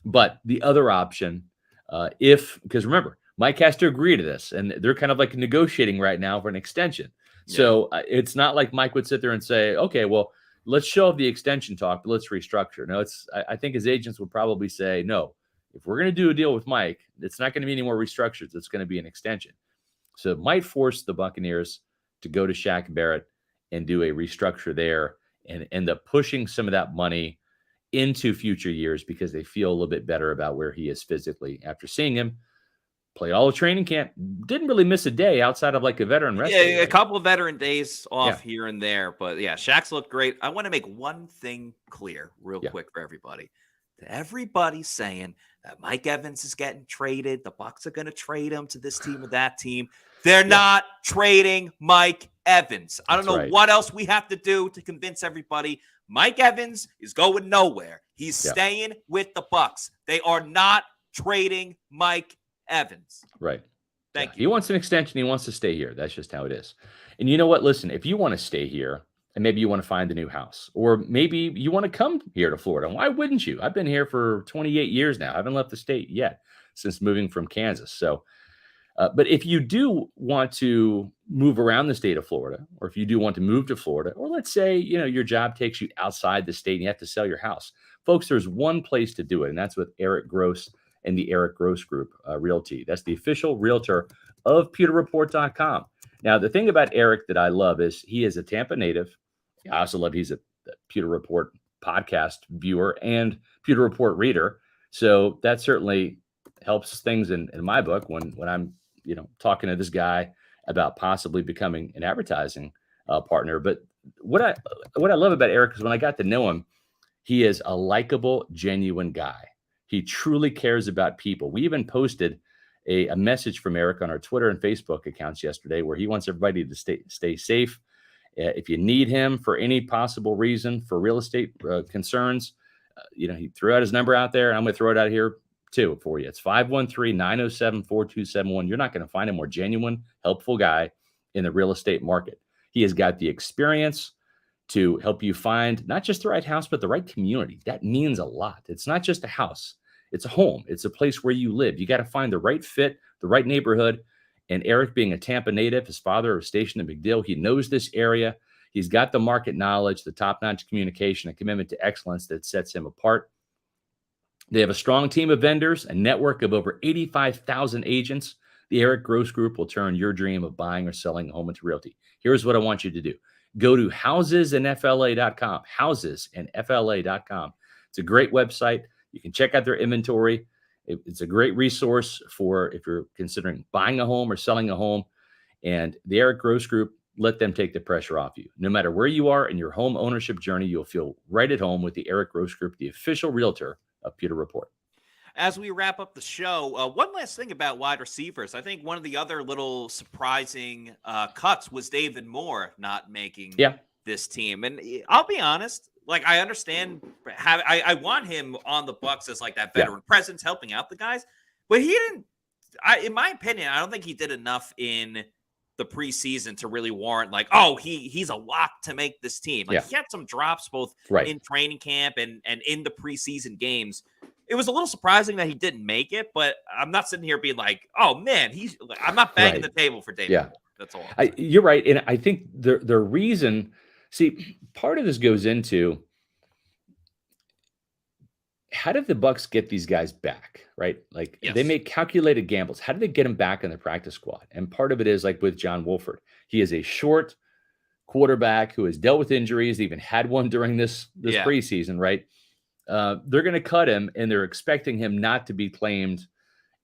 But the other option, because remember, Mike has to agree to this, and they're kind of like negotiating right now for an extension. So it's not like Mike would sit there and say, okay, well, let's show the extension talk, but let's restructure. No, I think his agents would probably say, no, if we're going to do a deal with Mike, it's not going to be any more restructures. It's going to be an extension. So it might force the Buccaneers to go to Shaq Barrett and do a restructure there and end up pushing some of that money into future years because they feel a little bit better about where he is physically after seeing him play all of training camp. Didn't really miss a day outside of like a veteran rest. Yeah, a couple of veteran days off here and there. But yeah, Shaq's looked great. I want to make one thing clear real quick for everybody. to everybody saying that Mike Evans is getting traded. The Bucs are going to trade him to this team or that team. They're not trading Mike Evans. I don't know what else we have to do to convince everybody. Mike Evans is going nowhere. He's staying with the Bucs. They are not trading Mike Evans. Right. Thank you. He wants an extension. He wants to stay here. That's just how it is. And you know what? Listen, if you want to stay here and maybe you want to find a new house, or maybe you want to come here to Florida, why wouldn't you? I've been here for 28 years now. I haven't left the state yet since moving from Kansas. So, but if you do want to move around the state of Florida, or if you do want to move to Florida, or let's say, your job takes you outside the state and you have to sell your house, folks, there's one place to do it. And that's with Eric Gross and the Eric Gross Group Realty. That's the official realtor of pewterreport.com. Now, the thing about Eric that I love is he is a Tampa native. I also love he's a Pewter Report podcast viewer and Pewter Report reader. So that certainly helps things in my book when I'm talking to this guy about possibly becoming an advertising partner. But what I love about Eric is when I got to know him, he is a likable, genuine guy. He truly cares about people. We even posted a message from Eric on our Twitter and Facebook accounts yesterday where he wants everybody to stay safe. If you need him for any possible reason for real estate concerns, he threw out his number out there. And I'm going to throw it out here too for you. It's 513-907-4271. You're not going to find a more genuine, helpful guy in the real estate market. He has got the experience to help you find not just the right house, but the right community. That means a lot. It's not just a house. It's a home. It's a place where you live. You got to find the right fit, the right neighborhood. And Eric, being a Tampa native, his father was stationed in McDill. He knows this area. He's got the market knowledge, the top-notch communication, a commitment to excellence that sets him apart. They have a strong team of vendors, a network of over 85,000 agents. The Eric Gross Group will turn your dream of buying or selling a home into realty. Here's what I want you to do. Go to housesandfla.com, housesandfla.com. It's a great website. You can check out their inventory. It's a great resource for if you're considering buying a home or selling a home. And the Eric Gross Group, let them take the pressure off you. No matter where you are in your home ownership journey, you'll feel right at home with the Eric Gross Group, the official realtor of Pewter Report. As we wrap up the show, one last thing about wide receivers. I think one of the other little surprising cuts was David Moore not making this team. And I'll be honest, I understand I want him on the Bucs as that veteran presence helping out the guys, but he didn't. In my opinion, I don't think he did enough in the preseason to really warrant he's a lock to make this team. He had some drops both in training camp and in the preseason games. It was a little surprising that he didn't make it, but I'm not sitting here being oh man, I'm not banging the table for David Moore. That's all. You're right. And I think the reason, part of this goes into how did the Bucs get these guys back, right? They make calculated gambles. How did they get them back in the practice squad? And part of it is with John Wolford. He is a short quarterback who has dealt with injuries, even had one during this preseason, right? They're going to cut him, and they're expecting him not to be claimed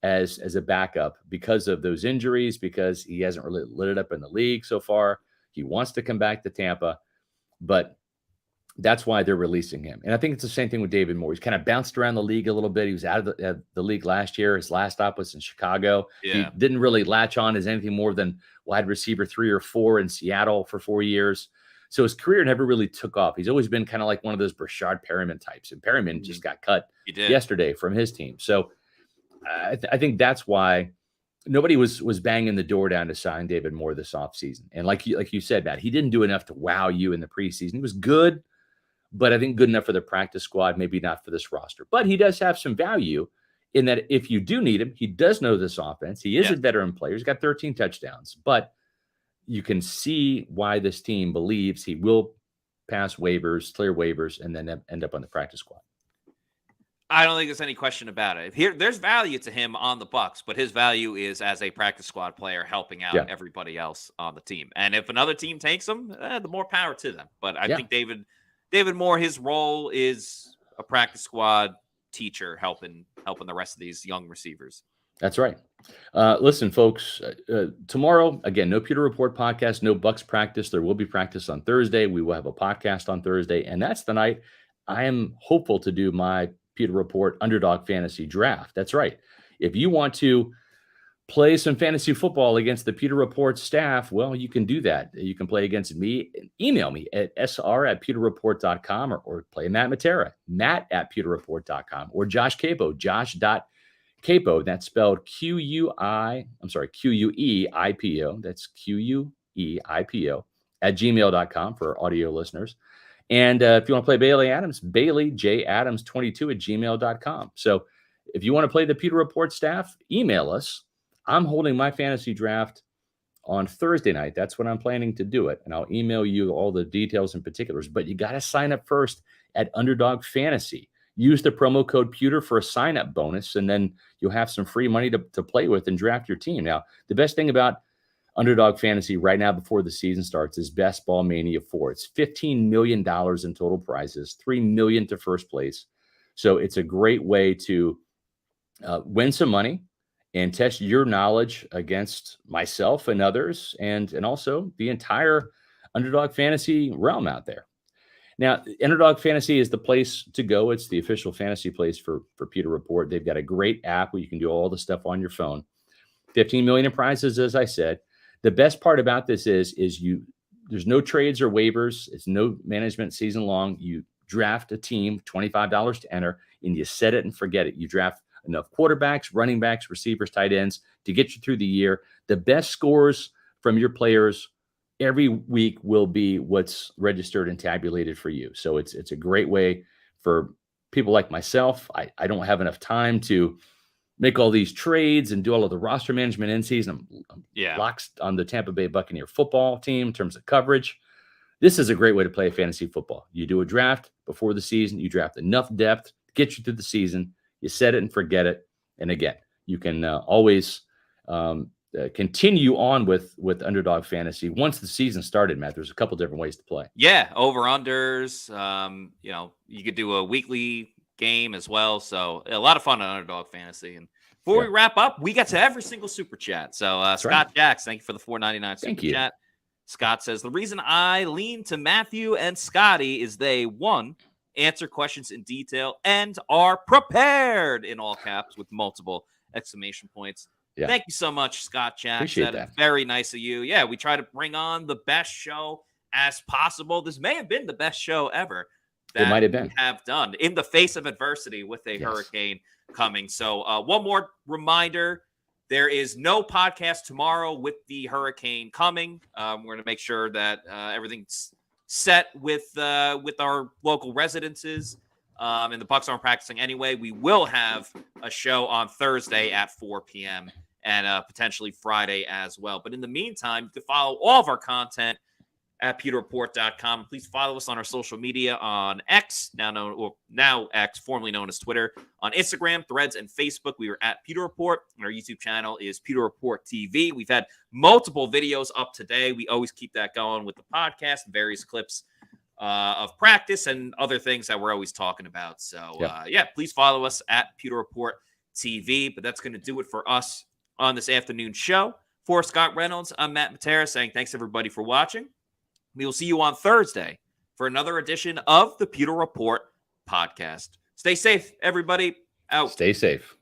as a backup because of those injuries, because he hasn't really lit it up in the league so far. He wants to come back to Tampa, but that's why they're releasing him. And I think it's the same thing with David Moore. He's kind of bounced around the league a little bit. He was out of the league last year. His last stop was in Chicago. He didn't really latch on as anything more than wide receiver 3 or 4 in Seattle for 4 years. So his career never really took off. He's always been kind of like one of those Brashard Perriman types. And Perriman just got cut yesterday from his team. So I think that's why nobody was banging the door down to sign David Moore this offseason. And like you said, Matt, he didn't do enough to wow you in the preseason. He was good, but I think good enough for the practice squad, maybe not for this roster. But he does have some value in that if you do need him, he does know this offense. He is a veteran player. He's got 13 touchdowns. But you can see why this team believes he will pass waivers, clear waivers, and then end up on the practice squad. I don't think there's any question about it. There's value to him on the Bucs, but his value is as a practice squad player helping out everybody else on the team. And if another team takes him, the more power to them. But I think David Moore, his role is a practice squad teacher helping the rest of these young receivers. That's right. Listen, folks, tomorrow, again, no Pewter Report podcast, no Bucs practice. There will be practice on Thursday. We will have a podcast on Thursday, and that's the night I am hopeful to do my Pewter Report Underdog Fantasy Draft. That's right. If you want to play some fantasy football against the Pewter Report staff, well, you can do that. You can play against me. Email me at sr@pewterreport.com or play Matt Matera, matt@pewterreport.com, or Josh Capo, josh.capo. That's spelled Queipo. That's Queipo @gmail.com for audio listeners. And if you want to play Bailey Adams, Bailey J Adams 22 @gmail.com. So if you want to play the Pewter Report staff, email us. I'm holding my fantasy draft on Thursday night. That's when I'm planning to do it. And I'll email you all the details and particulars. But you got to sign up first at Underdog Fantasy. Use the promo code Pewter for a sign-up bonus, and then you'll have some free money to play with and draft your team. Now, the best thing about Underdog Fantasy right now before the season starts is Best Ball Mania 4. It's $15 million in total prizes, $3 million to first place. So it's a great way to win some money and test your knowledge against myself and others, and also the entire Underdog Fantasy realm out there. Now, Underdog Fantasy is the place to go. It's the official fantasy place for Pewter Report. They've got a great app where you can do all the stuff on your phone. 15 million in prizes, as I said. The best part about this is there's no trades or waivers. It's no management season long. You draft a team, $25 to enter, and you set it and forget it. You draft enough quarterbacks, running backs, receivers, tight ends to get you through the year. The best scores from your players every week will be what's registered and tabulated for you. So it's a great way for people like myself. I don't have enough time to make all these trades and do all of the roster management in season. I'm locked on the Tampa Bay Buccaneer football team in terms of coverage. This is a great way to play fantasy football. You do a draft before the season. You draft enough depth to get you through the season. You set it and forget it. And again, you can always continue on with Underdog Fantasy. Once the season started, Matt, there's a couple different ways to play. Yeah, over-unders. You could do a weekly game as well. So a lot of fun on Underdog Fantasy. And before we wrap up, we get to every single super chat. So Scott Jacks, thank you for the $4.99 super chat. Scott says, the reason I lean to Matthew and Scotty is they, one, answer questions in detail and are prepared, in all caps with multiple exclamation points. Yeah. Thank you so much, Scott Jacks. Appreciate that. Very nice of you. Yeah, we try to bring on the best show as possible. This may have been the best show ever that it might have been. We have done in the face of adversity with a hurricane coming. So one more reminder, there is no podcast tomorrow with the hurricane coming. We're going to make sure that everything's set with our local residences. And the Bucs aren't practicing anyway. We will have a show on Thursday at 4 p.m. and potentially Friday as well. But in the meantime, you can follow all of our content at pewterreport.com. Please follow us on our social media on X, now X, formerly known as Twitter, on Instagram, Threads, and Facebook. We are at Pewter Report, and our YouTube channel is Pewter Report TV. We've had multiple videos up today. We always keep that going with the podcast, various clips of practice and other things that we're always talking about. So, please follow us at Pewter Report TV. But that's going to do it for us on this afternoon show. For Scott Reynolds, I'm Matt Matera saying thanks, everybody, for watching. We will see you on Thursday for another edition of the Pewter Report podcast. Stay safe, everybody. Out. Stay safe.